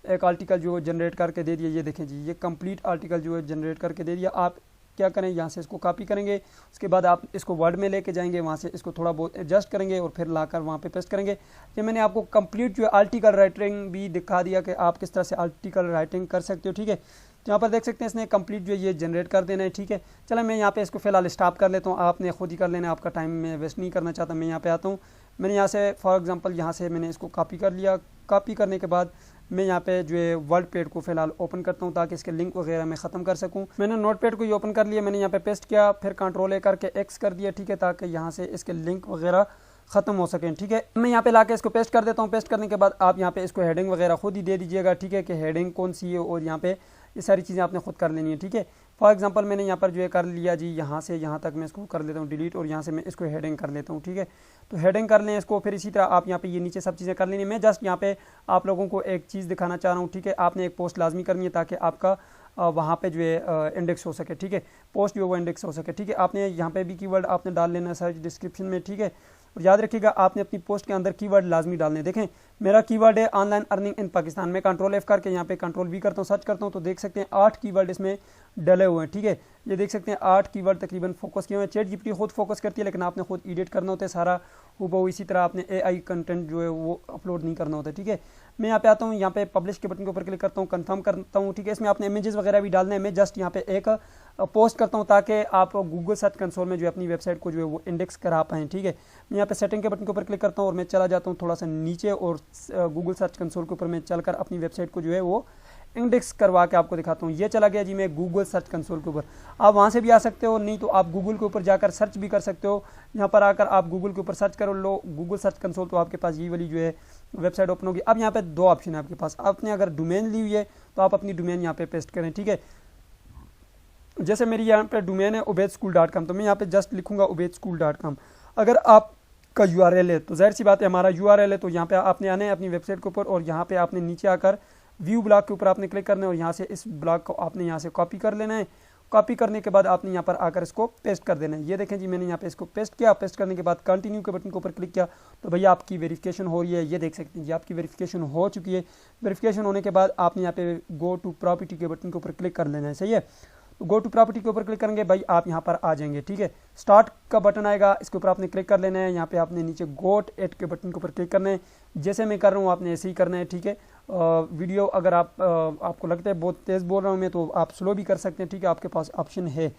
एक आर्टिकल जो जनरेट करके दे दिया। ये देखें जी, ये कंप्लीट आर्टिकल जो है जनरेट करके दे दिया। आप क्या करें, यहाँ से इसको कॉपी करेंगे, उसके बाद आप इसको वर्ड में लेके जाएंगे, वहाँ से इसको थोड़ा बहुत एडजस्ट करेंगे और फिर लाकर वहाँ पे पेस्ट करेंगे। ये मैंने आपको कंप्लीट जो है आर्टिकल राइटिंग भी दिखा दिया कि आप किस तरह से आर्टिकल राइटिंग कर सकते हो, ठीक है। तो यहाँ पर देख सकते हैं इसने कंप्लीट जो है ये जनरेट कर देना है, ठीक है। चलो मैं यहाँ पे इसको फिलहाल स्टॉप कर लेता हूँ, आपने खुद ही कर लेना, आपका टाइम मैं वेस्ट नहीं करना चाहता। मैं यहाँ पे आता हूँ, मैंने यहाँ से फॉर एग्जांपल यहाँ से मैंने इसको कॉपी कर लिया। कॉपी करने के बाद मैं यहाँ पे जो है वर्ड पैड को फिलहाल ओपन करता हूँ ताकि इसके लिंक वगैरह मैं ख़त्म कर सकूँ। मैंने नोट पैड को ही ओपन कर लिया, मैंने यहाँ पे पेस्ट किया, फिर कंट्रोल ए करके एक्स कर दिया, ठीक है, ताकि यहाँ से इसके लिंक वगैरह ख़त्म हो सकें, ठीक है। मैं यहाँ पे लाके इसको पेस्ट कर देता हूँ। पेस्ट करने के बाद आप यहाँ पे इसको हेडिंग वगैरह खुद ही दे दीजिएगा, ठीक है, कि हेडिंग कौन सी है और यहाँ पे ये सारी चीज़ें आपने खुद कर लेनी है, ठीक है। फॉर एग्जांपल मैंने यहाँ पर जो है कर लिया जी, यहाँ से यहाँ तक मैं इसको कर लेता हूँ डिलीट और यहाँ से मैं इसको हेडिंग कर लेता हूँ, ठीक है। तो हेडिंग कर लें इसको, फिर इसी तरह आप यहाँ पे ये नीचे सब चीज़ें कर लेनी है। मैं जस्ट यहाँ पे आप लोगों को एक चीज़ दिखाना चाह रहा हूँ, ठीक है। आपने एक पोस्ट लाजमी करनी है ताकि आपका वहाँ पे जो है इंडेक्स हो सके, ठीक है, पोस्ट जो है वो इंडेक्स हो सके, ठीक है। आपने यहाँ पे भी कीवर्ड आपने डाल लेना सर्च डिस्क्रिप्शन में, ठीक है। और याद रखिएगा आपने अपनी पोस्ट के अंदर कीवर्ड लाजमी डालने। देखें मेरा कीवर्ड है ऑनलाइन अर्निंग इन पाकिस्तान। मैं कंट्रोल एफ करके यहाँ पे कंट्रोल वी करता हूँ, सर्च करता हूँ, तो देख सकते हैं 8 कीवर्ड इसमें डले हुए हैं, ठीक है। ये देख सकते हैं 8 कीवर्ड तकरीबन फोकस किए हुए हैं। चैट जीपीटी खुद फोकस करती है, लेकिन आपने खुद एडिट करना होता है सारा हूबहू। इसी तरह आपने एआई कंटेंट जो है वो अपलोड नहीं करना होता, ठीक है। मैं यहाँ पे आता हूँ, यहाँ पे पब्लिश के बटन के ऊपर क्लिक करता हूँ, कंफर्म करता हूँ, ठीक है। इसमें आपने इमेजेस वगैरह भी डालना है। मैं जस्ट यहाँ पे एक पोस्ट करता हूँ ताकि आप गूगल सर्च कंसोल में जो है अपनी वेबसाइट को जो है वो इंडेक्स करा पाएँ, ठीक है। मैं यहाँ पे सेटिंग के बटन के ऊपर क्लिक करता हूँ और मैं चला जाता हूँ थोड़ा सा नीचे और गूगल सर्च कंसोल के ऊपर मैं चलकर अपनी वेबसाइट को जो है वो इंडेक्स करवा के आपको दिखाता हूँ। ये चला गया जी मैं गूगल सर्च कंसोल के ऊपर। आप वहाँ से भी आ सकते हो, नहीं तो आप गूगल के ऊपर जाकर सर्च भी कर सकते हो। यहाँ पर आकर आप गूगल के ऊपर सर्च करो लो गूगल सर्च कंसोल, तो आपके पास ये वाली जो है वेबसाइट ओपन होगी। अब यहाँ पे 2 ऑप्शन है आपके पास। आपने अगर डोमेन ली हुई है तो आप अपनी डोमेन यहाँ पे पेस्ट करें, ठीक है। जैसे मेरी यहाँ पे डोमेन है ubaidschool.com, तो मैं यहाँ पे जस्ट लिखूंगा ubaidschool.com। अगर आपका URL है तो जाहिर सी बात है हमारा URL है, तो यहाँ पे आपने आना है अपनी वेबसाइट के ऊपर और यहाँ पे आपने नीचे आकर व्यू ब्लॉग के ऊपर आपने क्लिक करना है और यहाँ से इस ब्लॉग को आपने यहाँ से कॉपी कर लेना है। कॉपी करने के बाद आपने यहाँ पर आकर इसको पेस्ट कर देना है। ये देखें जी मैंने यहाँ पे इसको पेस्ट किया। पेस्ट करने के बाद कंटिन्यू के बटन के ऊपर क्लिक किया तो भैया आपकी वेरिफिकेशन हो रही है। ये देख सकते हैं जी आपकी वेरिफिकेशन हो चुकी है। वेरिफिकेशन होने के बाद आपने यहाँ पे गो टू प्रॉपर्टी के बटन के ऊपर क्लिक कर लेना है, सही है। तो गो टू प्रॉपर्टी के ऊपर क्लिक करेंगे भाई आप यहाँ पर आ जाएंगे, ठीक है। स्टार्ट का बटन आएगा, इसके ऊपर आपने क्लिक कर लेना है। यहाँ पे आपने नीचे गोट एट के बटन के ऊपर क्लिक करना है। जैसे मैं कर रहा हूँ आपने ऐसे ही करना है, ठीक है। वीडियो अगर आपको लगता है बहुत तेज़ बोल रहा हूँ मैं तो आप स्लो भी कर सकते हैं, ठीक है, आपके पास ऑप्शन है।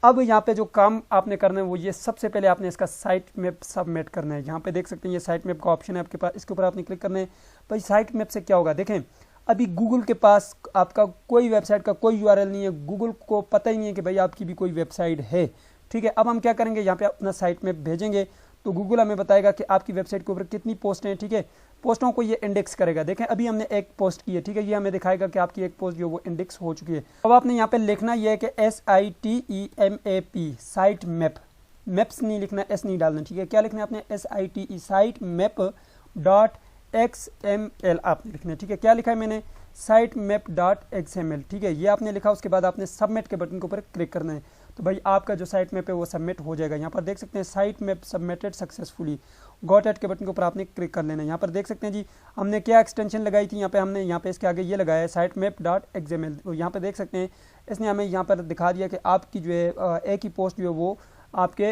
अब यहाँ पे जो काम आपने करना है वो ये, सबसे पहले आपने इसका साइट मैप सबमिट करना है। यहाँ पे देख सकते हैं ये साइट मैप का ऑप्शन है आपके पास, इसके ऊपर आपने क्लिक करना है। भाई साइट मैप से क्या होगा, देखें अभी गूगल के पास आपका कोई वेबसाइट का कोई URL नहीं है। गूगल को पता ही नहीं है कि भाई आपकी भी कोई वेबसाइट है, ठीक है। अब हम क्या करेंगे, यहाँ पे अपना साइट मैप भेजेंगे। तो गूगल हमें बताएगा कि आपकी वेबसाइट के ऊपर कितनी पोस्ट हैं, ठीक है। पोस्टों को ये इंडेक्स करेगा। देखें अभी हमने एक पोस्ट की है, ठीक है, ये हमें दिखाएगा कि आपकी एक पोस्ट जो वो इंडेक्स हो चुकी है। अब आपने यहाँ पे लिखना ये है कि SITEMAP साइट मैप, मैप्स नहीं लिखना, एस नहीं डालना, ठीक है। क्या लिखना है आपने? SITE site map dot XML आपने लिखना है, ठीक है। क्या लिखा है मैंने? साइट मैप डॉट XML, ठीक है, ये आपने लिखा। उसके बाद आपने सबमिट के बटन के ऊपर क्लिक करना है, तो भाई आपका जो साइट मैप है वो सबमिट हो जाएगा। यहाँ पर देख सकते हैं site map submitted successfully, got it के बटन के ऊपर आपने क्लिक कर लेना है। यहाँ पर देख सकते हैं जी हमने क्या एक्सटेंशन लगाई थी, यहाँ पे हमने यहाँ पे इसके आगे ये लगाया है साइट मैप डॉट XML। तो यहाँ पे देख सकते हैं इसने हमें यहाँ पर दिखा दिया कि आपकी जो है एक ही पोस्ट जो है वो आपके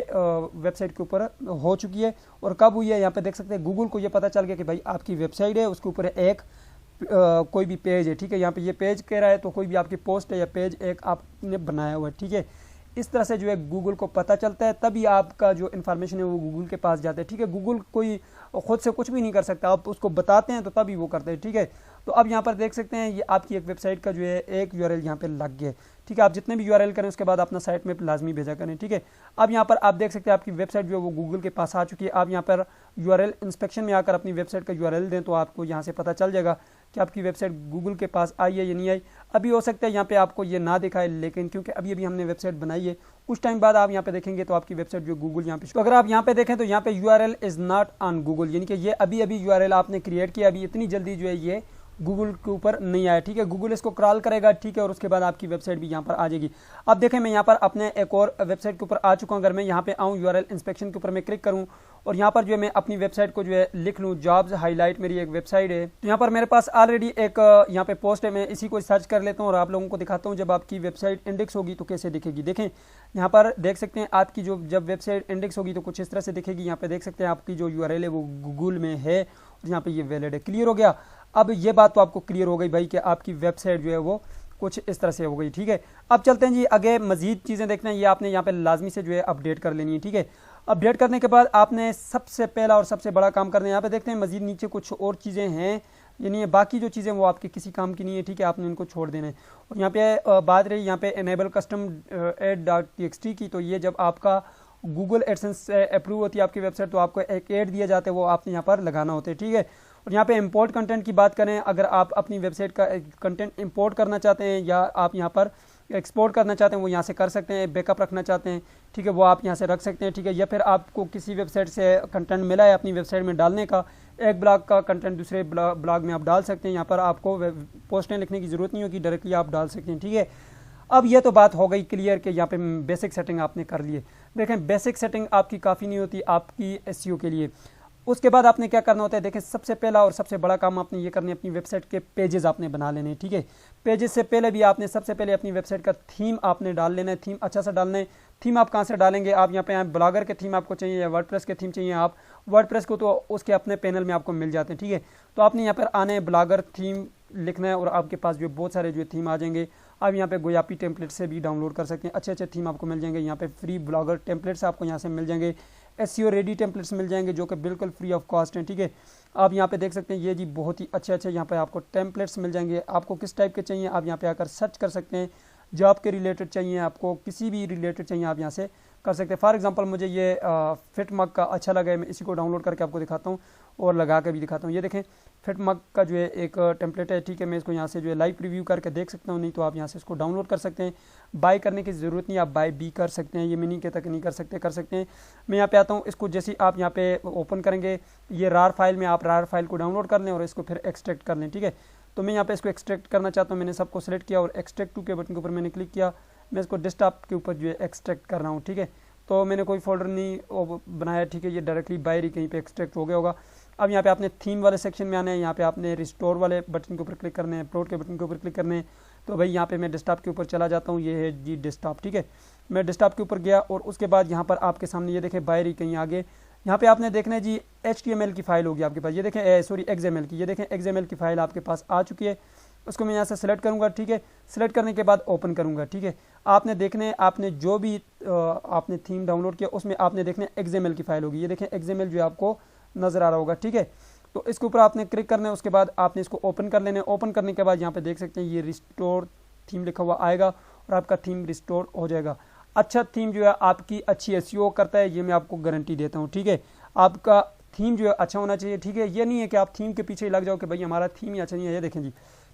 वेबसाइट के ऊपर हो चुकी है। और कब हुई है यहाँ पे देख सकते हैं गूगल को ये पता चल गया कि भाई आपकी वेबसाइट है, उसके ऊपर एक कोई भी पेज है, ठीक है। यहाँ पे ये पेज कह रहा है, तो कोई भी आपकी पोस्ट है या पेज एक आपने बनाया हुआ है, ठीक है। इस तरह से जो है गूगल को पता चलता है, तभी आपका जो इन्फॉर्मेशन है वो गूगल के पास जाता है, ठीक है। गूगल कोई खुद से कुछ भी नहीं कर सकता, आप उसको बताते हैं तो तभी वो करते हैं, ठीक है। तो अब यहाँ पर देख सकते हैं ये आपकी एक वेबसाइट का जो है एक URL यहाँ पे लग गया है, ठीक है। आप जितने भी URL करें उसके बाद अपना साइट में लाजमी भेजा करें, ठीक है। अब यहाँ पर आप देख सकते हैं आपकी वेबसाइट जो है वो गूगल के पास आ चुकी है। आप यहाँ पर URL इंस्पेक्शन में आकर अपनी वेबसाइट का URL दें तो आपको यहाँ से पता चल जाएगा कि आपकी वेबसाइट गूगल के पास आई है या नहीं आई। अभी हो सकता है यहाँ पे आपको ये ना दिखाए, लेकिन क्योंकि अभी अभी हमने वेबसाइट बनाई है, कुछ टाइम बाद आप यहाँ पे देखेंगे तो आपकी वेबसाइट जो गूगल यहाँ पे, तो अगर आप यहाँ पे देखें तो यहाँ पे URL is not on Google, यानी कि ये अभी अभी URL आपने क्रिएट किया, अभी इतनी जल्दी जो है ये गूगल के ऊपर नहीं आया, ठीक है। गूगल इसको क्रॉल करेगा, ठीक है, और उसके बाद आपकी वेबसाइट भी यहाँ पर आ जाएगी। अब देखें मैं यहाँ पर अपने एक और वेबसाइट के ऊपर आ चुका हूँ। अगर मैं यहाँ पे आऊँ URL इंस्पेक्शन के ऊपर मैं क्लिक करूँ और यहाँ पर जो है मैं अपनी वेबसाइट को जो है लिख लूँ, जॉब्स हाईलाइट मेरी एक वेबसाइट है, तो यहाँ पर मेरे पास ऑलरेडी एक यहाँ पे पोस्ट है। मैं इसी को सर्च कर लेता हूँ और आप लोगों को दिखाता हूँ जब आपकी वेबसाइट इंडेक्स होगी तो कैसे दिखेगी। देखें यहाँ पर देख सकते हैं आपकी जो जब वेबसाइट इंडेक्स होगी तो कुछ इस तरह से दिखेगी। यहाँ पे देख सकते हैं आपकी जो URL है वो गूगल में है और यहाँ पे ये वैलिड है। क्लियर हो गया? अब ये बात तो आपको क्लियर हो गई भाई कि आपकी वेबसाइट जो है वो कुछ इस तरह से हो गई, ठीक है। अब चलते हैं जी आगे मजीद चीज़ें देखना है, ये आपने यहाँ पे लाजमी से जो है अपडेट कर लेनी है, ठीक है। अपडेट करने के बाद आपने सबसे पहला और सबसे बड़ा काम करना है, यहाँ पे देखते हैं मजीद नीचे कुछ और चीज़ें हैं, यानी बाकी जो चीज़ें वो आपके किसी काम की नहीं है, ठीक है, आपने इनको छोड़ देना है। और यहाँ पे बात रही यहाँ पे इनेबल कस्टम ad.txt की, तो ये जब आपका गूगल एडसेंस से अप्रूव होती है आपकी वेबसाइट तो आपको एक ऐड दिया जाता है, वो आपने यहाँ पर लगाना होता है, ठीक है। और यहाँ पे इंपोर्ट कंटेंट की बात करें, अगर आप अपनी वेबसाइट का कंटेंट इंपोर्ट करना चाहते हैं या आप यहाँ पर एक्सपोर्ट करना चाहते हैं वो यहाँ से कर सकते हैं। बैकअप रखना चाहते हैं, ठीक है, वो आप यहाँ से रख सकते हैं, ठीक है। या फिर आपको किसी वेबसाइट से कंटेंट मिला है अपनी वेबसाइट में डालने का, एक ब्लॉग का कंटेंट दूसरे ब्लॉग में आप डाल सकते हैं। यहाँ पर आपको पोस्टें लिखने की ज़रूरत नहीं होगी, डायरेक्टली आप डाल सकते हैं, ठीक है। अब ये तो बात हो गई क्लियर कि यहाँ पे बेसिक सेटिंग आपने कर लिए। देखें बेसिक सेटिंग आपकी काफ़ी नहीं होती आपकी SEO के लिए। उसके बाद आपने क्या करना होता है, देखें सबसे पहला और सबसे बड़ा काम आपने ये करना है, अपनी वेबसाइट के पेजेस आपने बना लेने, ठीक है। पेजेस से पहले भी आपने सबसे पहले अपनी वेबसाइट का थीम आपने डाल लेना है, थीम अच्छा सा डालना है। थीम आप कहाँ से डालेंगे, आप यहाँ पे आए, ब्लॉगर के थीम आपको चाहिए या वर्डप्रेस के थीम चाहिए, आप वर्डप्रेस को तो उसके अपने पैनल में आपको मिल जाते हैं, ठीक है। तो आपने यहाँ पर आने ब्लॉगर थीम लिखना है और आपके पास जो बहुत सारे जो थीम आ जाएंगे। आप यहाँ पे गोयापी टेम्पलेट से भी डाउनलोड कर सकते हैं, अच्छे अच्छे थीम आपको मिल जाएंगे। यहाँ पे फ्री ब्लॉगर टेम्पलेट्स आपको यहाँ से मिल जाएंगे, SEO रेडी टेम्पलेट्स मिल जाएंगे जो कि बिल्कुल फ्री ऑफ कॉस्ट हैं, ठीक है। आप यहाँ पे देख सकते हैं ये जी बहुत ही अच्छे अच्छे यहाँ पे आपको टेम्पलेट्स मिल जाएंगे। आपको किस टाइप के चाहिए आप यहाँ पे आकर सर्च कर सकते हैं, जॉब के रिलेटेड चाहिए, आपको किसी भी रिलेटेड चाहिए आप यहाँ से कर सकते हैं। फॉर एग्जांपल मुझे ये फिट मग का अच्छा लगा है, मैं इसी को डाउनलोड करके आपको दिखाता हूँ और लगा के भी दिखाता हूँ। ये देखें फिट मग का जो है एक टेम्पलेट है, ठीक है। मैं इसको यहाँ से जो है लाइव रिव्यू करके देख सकता हूँ, नहीं तो आप यहाँ से इसको डाउनलोड कर सकते हैं। बाय करने की ज़रूरत नहीं, आप बाय भी कर सकते हैं, ये मिनी के तक नहीं कर सकते हैं। मैं यहाँ पे आता हूँ, इसको जैसे आप यहाँ पे ओपन करेंगे ये रार फाइल में, आप रार फाइल को डाउनलोड कर लें और इसको फिर एक्सट्रैक्ट कर लें, ठीक है। तो मैं यहाँ पे इसको एक्सट्रैक्ट करना चाहता हूँ, मैंने सबको सिलेक्ट किया और एक्सट्रैक्ट टू के बटन के ऊपर मैंने क्लिक किया। मैं इसको डेस्कटॉप के ऊपर जो है एक्सट्रैक्ट कर रहा हूँ, ठीक है। तो मैंने कोई फोल्डर नहीं बनाया, ठीक है, ये डायरेक्टली बाहर ही कहीं पे एक्सट्रैक्ट हो गया होगा। अब यहाँ पे आपने थीम वाले सेक्शन में आना है, यहाँ पे आपने रिस्टोर वाले बटन के ऊपर क्लिक करने हैं, अपलोड के बटन के ऊपर क्लिक करने हैं। तो भाई यहाँ पे मैं डेस्कटॉप के ऊपर चला जाता हूँ, ये है जी डेस्कटॉप, ठीक है। मैं डेस्कटॉप के ऊपर गया और उसके बाद यहाँ पर आपके सामने ये देखें बाहर ही कहीं आगे यहाँ पे आपने देखना है जी HTML की फाइल होगी आपके पास, ये देखें सॉरी XML की, ये देखें XML की फाइल आपके पास आ चुकी है। उसको मैं यहाँ से सिलेक्ट करूँगा, ठीक है। सिलेक्ट करने के बाद ओपन करूँगा, ठीक है। आपने देखना है आपने जो भी आपने थीम डाउनलोड किया उसमें आपने देखना है XML की फाइल होगी, ये देखें XML जो आपको नज़र आ रहा होगा, ठीक है। तो इसके ऊपर आपने क्लिक करना है, उसके बाद आपने इसको ओपन कर लेना है। ओपन करने के बाद यहाँ पे देख सकते हैं ये रिस्टोर थीम लिखा हुआ आएगा और आपका थीम रिस्टोर हो जाएगा। अच्छा थीम जो है आपकी अच्छी SEO करता है, ये मैं आपको गारंटी देता हूँ, ठीक है। आपका थीम जो है अच्छा होना चाहिए, ठीक है। ये नहीं है कि आप थीम के पीछे ही लग जाओ कि भाई हमारा थीम ही अच्छा नहीं है। ये देखें जी,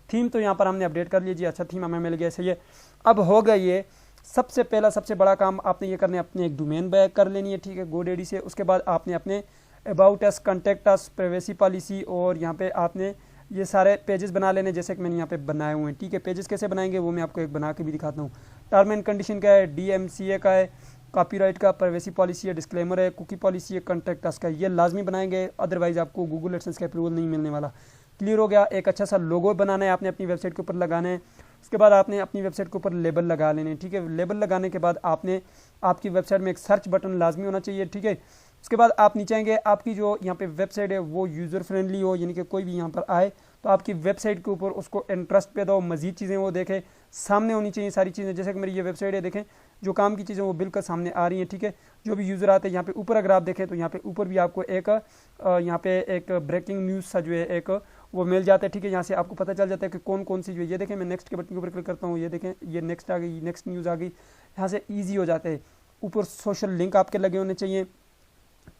थीम तो यहाँ पर हमने अपडेट कर लिया जी, अच्छा थीम हमें मिल गया, सही है। अब हो गया ये सबसे पहला सबसे बड़ा काम आपने ये करना है, अपने एक डोमेन बैक कर लेनी है, ठीक है, GoDaddy से। उसके बाद आपने अपने about us, contact us, privacy policy और यहाँ पे आपने ये सारे पेजेस बना लेने जैसे कि मैंने यहाँ पे बनाए हुए हैं, ठीक है। पेजेस कैसे बनाएंगे वो मैं आपको एक बना के भी दिखाता हूँ। टर्म एंड कंडीशन का है, DMCA का है, कॉपीराइट का, प्राइवेसी पॉलिसी है, डिस्क्लेमर है, कुकी पॉलिसी है, कॉन्टैक्ट अस का, ये लाजमी बनाएंगे, अदरवाइज आपको गूगल एडसेंस का अप्रूवल नहीं मिलने वाला। क्लियर हो गया। एक अच्छा सा लोगो बनाना है आपने अपनी वेबसाइट के ऊपर लगाना है। उसके बाद आपने अपनी वेबसाइट के ऊपर लेबल लगा लेने, ठीक है। लेबल लगाने के बाद आपने आपकी वेबसाइट में एक सर्च बटन लाजमी होना चाहिए, ठीक है। उसके बाद आप नीचे आएंगे, आपकी जो यहाँ पे वेबसाइट है वो यूज़र फ्रेंडली हो, यानी कि कोई भी यहाँ पर आए तो आपकी वेबसाइट के ऊपर उसको इंटरेस्ट पैदा हो, मजीद चीज़ें वो देखे, सामने होनी चाहिए सारी चीज़ें। जैसे कि मेरी ये वेबसाइट है, देखें जो काम की चीज़ें वो बिल्कुल सामने आ रही हैं, ठीक है। जो भी यूज़र आते हैं यहाँ पे ऊपर अगर आप देखें तो यहाँ पे ऊपर भी आपको एक यहाँ पे एक ब्रेकिंग न्यूज़ सा जो है एक वो मिल जाता है, ठीक है। यहाँ से आपको पता चल जाता है कि कौन कौन सी जो है, ये देखें मैं नेक्स्ट के बटन के ऊपर क्लिक करता हूँ, ये देखें ये नेक्स्ट आ गई, नेक्स्ट न्यूज़ आ गई, यहाँ से ईजी हो जाता है। ऊपर सोशल लिंक आपके लगे होने चाहिए।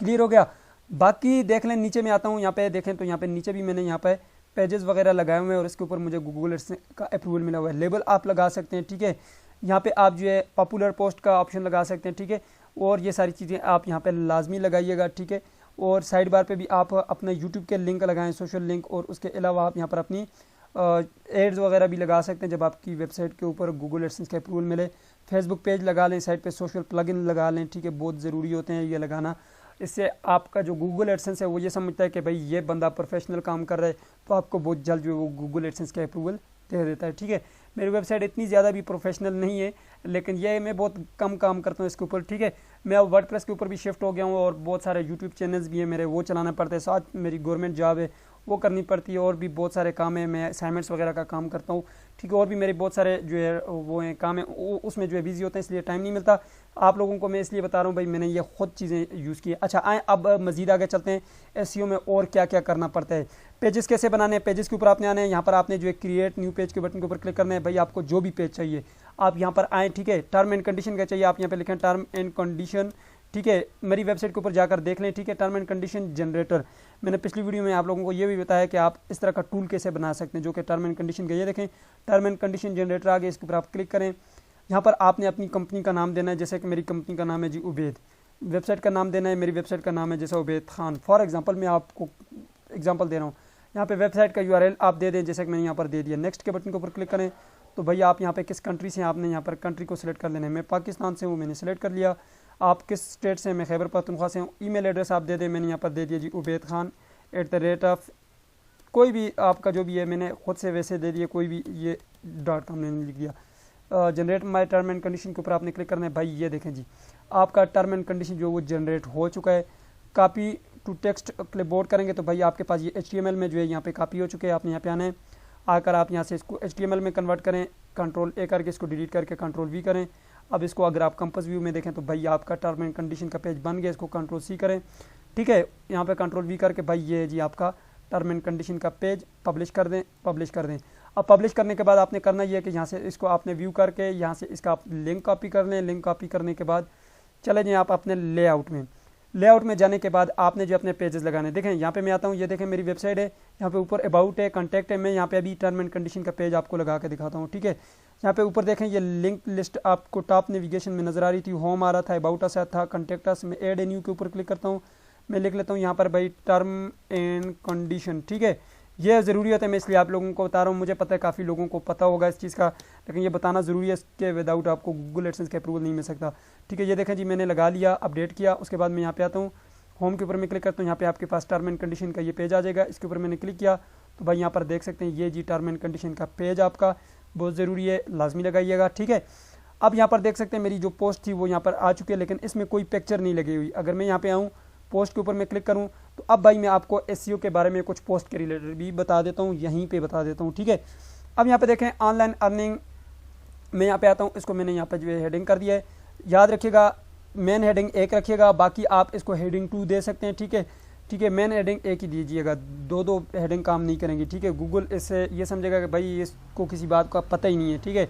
क्लियर हो गया। बाकी देख लें, नीचे में आता हूँ, यहाँ पे देखें तो यहाँ पे नीचे भी मैंने यहाँ पे पेजेस वगैरह लगाए हुए हैं और इसके ऊपर मुझे गूगल एडसेंस का अप्रूवल मिला हुआ है। लेबल आप लगा सकते हैं, ठीक है। यहाँ पे आप जो है पॉपुलर पोस्ट का ऑप्शन लगा सकते हैं, ठीक है। और ये सारी चीज़ें आप यहाँ पे लाजमी लगाइएगा, ठीक है। और साइड बार पे भी आप अपना यूट्यूब के लिंक लगाएं, सोशल लिंक, और उसके अलावा आप यहाँ पर अपनी एड्स वगैरह भी लगा सकते हैं जब आपकी वेबसाइट के ऊपर गूगल एडसेंस का अप्रूवल मिले। फेसबुक पेज लगा लें, साइट पे सोशल प्लगइन लगा लें, ठीक है, बहुत ज़रूरी होते हैं ये लगाना। इससे आपका जो गूगल एडसेंस है वो ये समझता है कि भाई ये बंदा प्रोफेशनल काम कर रहा है, तो आपको बहुत जल्द जो है वो गूगल एडसेंस का अप्रूवल दे देता है, ठीक है। मेरी वेबसाइट इतनी ज़्यादा भी प्रोफेशनल नहीं है, लेकिन ये मैं बहुत कम काम करता हूँ इसके ऊपर, ठीक है। मैं अब वर्डप्रेस के ऊपर भी शिफ्ट हो गया हूँ और बहुत सारे यूट्यूब चैनल्स भी हैं मेरे, वो चलाना पड़ता है। साथ मेरी गवर्नमेंट जॉब है वो करनी पड़ती है, और भी बहुत सारे काम है, मैं असाइनमेंट्स वगैरह का काम करता हूँ, ठीक है। और भी मेरे बहुत सारे जो है वो हैं काम है, उसमें जो है बिजी होते हैं, इसलिए टाइम नहीं मिलता। आप लोगों को मैं इसलिए बता रहा हूँ भाई, मैंने ये खुद चीज़ें यूज़ की है। अच्छा आए अब मज़ीद आगे चलते हैं, एसईओ में और क्या क्या करना पड़ता है। पेजेस कैसे बनाने हैं, पेजेस के ऊपर आपने आना है, यहाँ पर आपने जो है क्रिएट न्यू पेज के बटन के ऊपर क्लिक करना है। भाई आपको जो भी पेज चाहिए आप यहाँ पर आएँ, ठीक है। टर्म एंड कंडीशन का चाहिए, आप यहाँ पे लिखें टर्म एंड कंडीशन, ठीक है। मेरी वेबसाइट के ऊपर जाकर देख लें, ठीक है। टर्म एंड कंडीशन जनरेटर, मैंने पिछली वीडियो में आप लोगों को ये भी बताया कि आप इस तरह का टूल कैसे बना सकते हैं जो कि टर्म एंड कंडीशन का, ये देखें टर्म एंड कंडीशन जनरेटर आ गया, इसके ऊपर आप क्लिक करें। यहाँ पर आपने अपनी कंपनी का नाम देना है, जैसे कि मेरी कंपनी का नाम है जी उबैद। वेबसाइट का नाम देना है, मेरी वेबसाइट का नाम है जैसा उबैद खान, फॉर एग्जाम्पल मैं आपको एग्जाम्पल दे रहा हूँ। यहाँ पे वेबसाइट का URL आप दे दें, जैसे कि मैंने यहाँ पर दे दिया। नेक्स्ट के बटन के ऊपर क्लिक करें तो भैया आप यहाँ पे किस कंट्री से, आपने यहाँ पर कंट्री को सिलेक्ट कर लेना है। मैं पाकिस्तान से हूँ, मैंने सेलेक्ट कर लिया। आप किस स्टेट से, मैं खैबर पख्तूनख्वा से हूँ। ईमेल एड्रेस आप दे दें, मैंने यहाँ पर दे दिया जी उबैद खान @ कोई भी आपका जो भी है, मैंने खुद से वैसे दे दिया, कोई भी ये .com मैंने लिख दिया। Generate my term and condition के ऊपर आपने क्लिक करना है। भाई ये देखें जी, आपका टर्म एंड कंडीशन जो वो जनरेट हो चुका है। कॉपी टू टेक्स्ट क्लिपबोर्ड करेंगे तो भाई आपके पास ये HTML में जो है यहाँ पे कॉपी हो चुके हैं। आपने यहाँ पे आना है, आकर आप यहाँ से इसको HTML में कन्वर्ट करें, Ctrl+A करके इसको डिलीट करके Ctrl+V करें। अब इसको अगर आप कंपास व्यू में देखें तो भाई आपका टर्म एंड कंडीशन का पेज बन गया, इसको Ctrl+C करें, ठीक है। यहाँ पे Ctrl+V करके भाई ये जी आपका टर्म एंड कंडीशन का पेज पब्लिश कर दें, पब्लिश कर दें। अब पब्लिश करने के बाद आपने करना ये है कि यहाँ से इसको आपने व्यू करके यहाँ से इसका आप लिंक कॉपी कर लें। लिंक कॉपी करने के बाद चले जाएँ आप अपने लेआउट में। लेआउट में जाने के बाद आपने जो अपने पेजेस लगाने, देखें यहाँ पे मैं आता हूँ, ये देखें मेरी वेबसाइट है, यहाँ पे ऊपर अबाउट है, कॉन्टैक्ट है। मैं यहाँ पे अभी टर्म एंड कंडीशन का पेज आपको लगा के दिखाता हूँ, ठीक है। यहाँ पे ऊपर देखें ये लिंक लिस्ट आपको टॉप नेविगेशन में नजर आ रही थी, होम आ रहा था, अबाउट अस था, कॉन्टैक्ट अस में ऐड ए न्यू के ऊपर क्लिक करता हूँ। मैं लिख लेता हूँ यहाँ पर भाई टर्म एंड कंडीशन, ठीक है। ये ज़रूरी होता है, मैं इसलिए आप लोगों को बता रहा हूँ। मुझे पता है काफ़ी लोगों को पता होगा इस चीज़ का, लेकिन ये बताना ज़रूरी है, इसके विदाउट आपको गूगल एडसेंस का अप्रूवल नहीं मिल सकता, ठीक है। ये देखें जी मैंने लगा लिया, अपडेट किया। उसके बाद मैं यहाँ पे आता हूँ, होम के ऊपर मैं क्लिक करता हूँ, यहाँ पे आपके पास टर्म एंड कंडीशन का ये पेज आ जाएगा। इसके ऊपर मैंने क्लिक किया तो भाई यहाँ पर देख सकते हैं ये जी टर्म एंड कंडीशन का पेज आपका बहुत ज़रूरी है, लाजमी लगाइएगा, ठीक है। अब यहाँ पर देख सकते हैं मेरी जो पोस्ट थी वो यहाँ पर आ चुकी है, लेकिन इसमें कोई पिक्चर नहीं लगी हुई। अगर मैं यहाँ पे आऊँ, पोस्ट के ऊपर मैं क्लिक करूँ तो अब भाई मैं आपको एसईओ के बारे में कुछ पोस्ट के रिलेटेड भी बता देता हूँ, यहीं पे बता देता हूँ, ठीक है। अब यहाँ पे देखें ऑनलाइन अर्निंग, मैं यहाँ पे आता हूँ, इसको मैंने यहाँ पे जो है हेडिंग कर दिया है। याद रखिएगा मेन हेडिंग एक रखिएगा, बाकी आप इसको हेडिंग 2 दे सकते हैं, ठीक है, ठीक है। मेन हेडिंग एक ही दीजिएगा, दो हेडिंग काम नहीं करेंगी, ठीक है। गूगल इससे ये समझेगा कि भाई इसको किसी बात का पता ही नहीं है, ठीक है।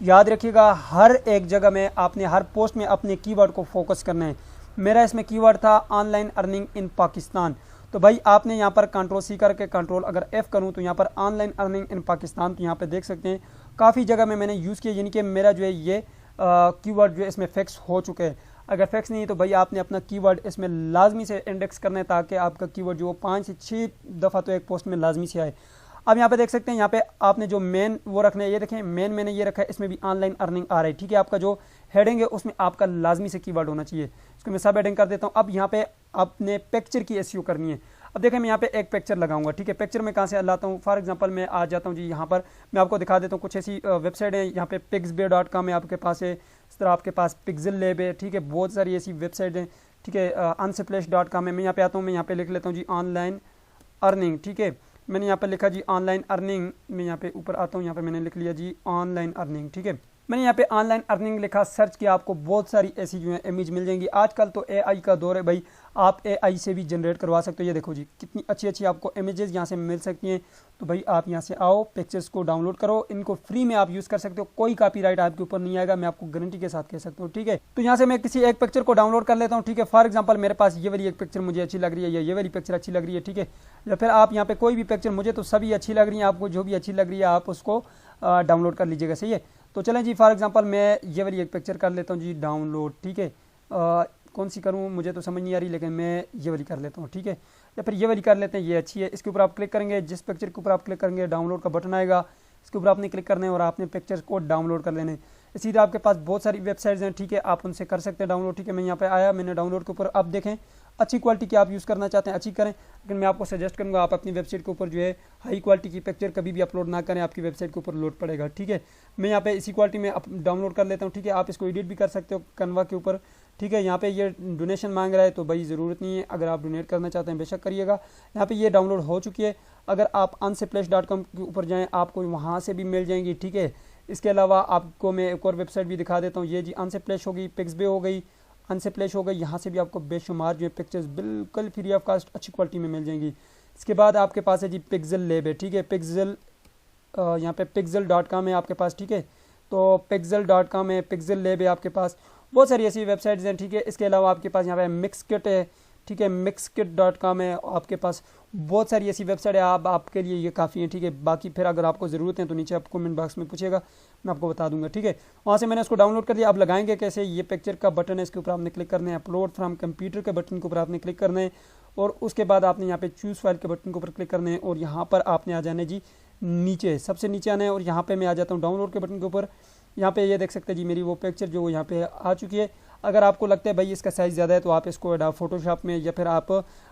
याद रखिएगा हर एक जगह में आपने हर पोस्ट में अपने कीवर्ड को फोकस करना है। मेरा इसमें कीवर्ड था ऑनलाइन अर्निंग इन पाकिस्तान। तो भाई आपने यहाँ पर कंट्रोल सी करके कंट्रोल अगर F करूँ तो यहाँ पर ऑनलाइन अर्निंग इन पाकिस्तान, तो यहाँ पे देख सकते हैं काफ़ी जगह में मैंने यूज़ किया, यानी कि मेरा जो है ये कीवर्ड जो है इसमें फिक्स हो चुके हैं। अगर फिक्स नहीं है तो भाई आपने अपना कीवर्ड इसमें लाजमी से इंडेक्स करना है ताकि आपका कीवर्ड जो 5 से 6 दफ़ा तो एक पोस्ट में लाजमी से आए। अब यहाँ पे देख सकते हैं, यहाँ पे आपने जो मेन वो रखना है, ये देखें मेन मैंने ये रखा है, इसमें भी ऑनलाइन अर्निंग आ रहा है, ठीक है। आपका जो हेडिंग है उसमें आपका लाजमी से कीवर्ड होना चाहिए। इसको मैं सब हेडिंग कर देता हूँ। अब यहाँ पे आपने पिक्चर की एसईओ करनी है। अब देखें मैं यहाँ पे एक पिक्चर लगाऊंगा, ठीक है। पिक्चर में कहाँ से लाता हूँ, फॉर एग्जांपल मैं आ जाता हूँ जी, यहाँ पर मैं आपको दिखा देता हूँ कुछ ऐसी वेबसाइट है। यहाँ पे pixbay.com है आपके पास है, इस तरह आपके पास पिक्सल लैब है, ठीक है। बहुत सारी ऐसी वेबसाइट हैं, ठीक है। unsplash.com है। मैं यहाँ पे आता हूँ, मैं यहाँ पे लिख लेता हूँ जी ऑनलाइन अर्निंग, ठीक है। मैंने यहाँ पे लिखा जी ऑनलाइन अर्निंग, मैं यहाँ पे ऊपर आता हूँ, यहाँ पे मैंने लिख लिया जी ऑनलाइन अर्निंग, ठीक है। मैंने यहाँ पे ऑनलाइन अर्निंग लिखा, सर्च किया, आपको बहुत सारी ऐसी जो है इमेज मिल जाएंगी। आजकल तो एआई का दौर है भाई, आप एआई से भी जनरेट करवा सकते हो। ये देखो जी कितनी अच्छी अच्छी आपको इमेजेस यहाँ से मिल सकती हैं। तो भाई आप यहाँ से आओ, पिक्चर्स को डाउनलोड करो, इनको फ्री में आप यूज़ कर सकते हो, कोई कॉपीराइट आपके ऊपर नहीं आएगा, मैं आपको गारंटी के साथ कह सकता हूँ, ठीक है। तो यहाँ से मैं किसी एक पिक्चर को डाउनलोड कर लेता हूँ, ठीक है। फॉर एग्जाम्पल मेरे पास ये वाली एक पिक्चर मुझे अच्छी लग रही है, या ये वाली पिक्चर अच्छी लग रही है, ठीक है। या फिर आप यहाँ पे कोई भी पिक्चर, मुझे तो सभी अच्छी लग रही है, आपको जो भी अच्छी लग रही है आप उसको डाउनलोड कर लीजिएगा, सही है। तो चलें जी, फॉर एग्जांपल मैं ये वाली एक पिक्चर कर लेता हूँ जी डाउनलोड, ठीक है। कौन सी करूँ मुझे तो समझ नहीं आ रही, लेकिन मैं ये वाली कर लेता हूँ, ठीक है। या फिर ये वाली कर लेते हैं, ये अच्छी है। इसके ऊपर आप क्लिक करेंगे, जिस पिक्चर के ऊपर आप क्लिक करेंगे डाउनलोड का बटन आएगा, इसके ऊपर आपने क्लिक करना है और आपने पिक्चर को डाउनलोड कर लेने। इसी तरह आपके पास बहुत सारी वेबसाइट्स हैं, ठीक है, आप उनसे कर सकते हैं डाउनलोड, ठीक है। मैं यहाँ पे आया, मैंने डाउनलोड के ऊपर, अब देखें अच्छी क्वालिटी की आप यूज़ करना चाहते हैं अच्छी करें, लेकिन मैं आपको सजेस्ट करूँगा आप अपनी वेबसाइट के ऊपर जो है हाई क्वालिटी की पिक्चर कभी भी अपलोड ना करें, आपकी वेबसाइट के ऊपर लोड पड़ेगा, ठीक है। मैं यहाँ पे इसी क्वालिटी में डाउनलोड कर लेता हूँ, ठीक है। आप इसको एडिट भी कर सकते हो कैनवा के ऊपर, ठीक है। यहाँ पे ये डोनेशन मांग रहा है तो भाई ज़रूरत नहीं है, अगर आप डोनेट करना चाहते हैं बेशक करिएगा। यहाँ पे ये डाउनलोड हो चुकी है। अगर आप unsplash.com के ऊपर जाएँ आपको वहाँ से भी मिल जाएंगी, ठीक है। इसके अलावा आपको मैं एक और वेबसाइट भी दिखा देता हूँ, ये जी unsplash हो गई, पिक्सबे हो गई, unsplash हो गई, यहाँ से भी आपको बेशुमार जो है पिक्चर्स बिल्कुल फ्री ऑफ कास्ट अच्छी क्वालिटी में मिल जाएंगी। इसके बाद आपके पास है जी पिक्सल लैब है, ठीक है। पिक्सल यहाँ पे pixel.com है आपके पास, ठीक है। तो pixel.com है, पिक्सल लैब है आपके पास, बहुत सारी ऐसी वेबसाइट्स हैं, ठीक है। इसके अलावा आपके पास यहाँ पे मिक्सकिट है, ठीक है। mixkit.com है आपके पास, बहुत सारी ऐसी वेबसाइट है, आपके लिए ये काफ़ी है, ठीक है। बाकी फिर अगर आपको ज़रूरत है तो नीचे आप कमेंट बॉक्स में पूछेगा, मैं आपको बता दूंगा, ठीक है। वहाँ से मैंने इसको डाउनलोड कर दिया। अब लगाएंगे कैसे, ये पिक्चर का बटन है, इसके ऊपर आपने क्लिक करना है, अपलोड फ्रॉम कंप्यूटर के बटन के ऊपर आपने क्लिक करना है, और उसके बाद आपने यहाँ पे चूज़ फाइल के बटन के ऊपर क्लिक करना है, और यहाँ पर आपने आ जाना है जी नीचे, सबसे नीचे आना है, और यहाँ पे मैं आ जाता हूँ डाउनलोड के बटन के ऊपर। यहाँ पे ये देख सकते हैं जी मेरी वो पिक्चर जो यहाँ पे आ चुकी है। अगर आपको लगता है भाई इसका साइज़ ज़्यादा है तो आप इसको एडोब फोटोशॉप में या फिर आप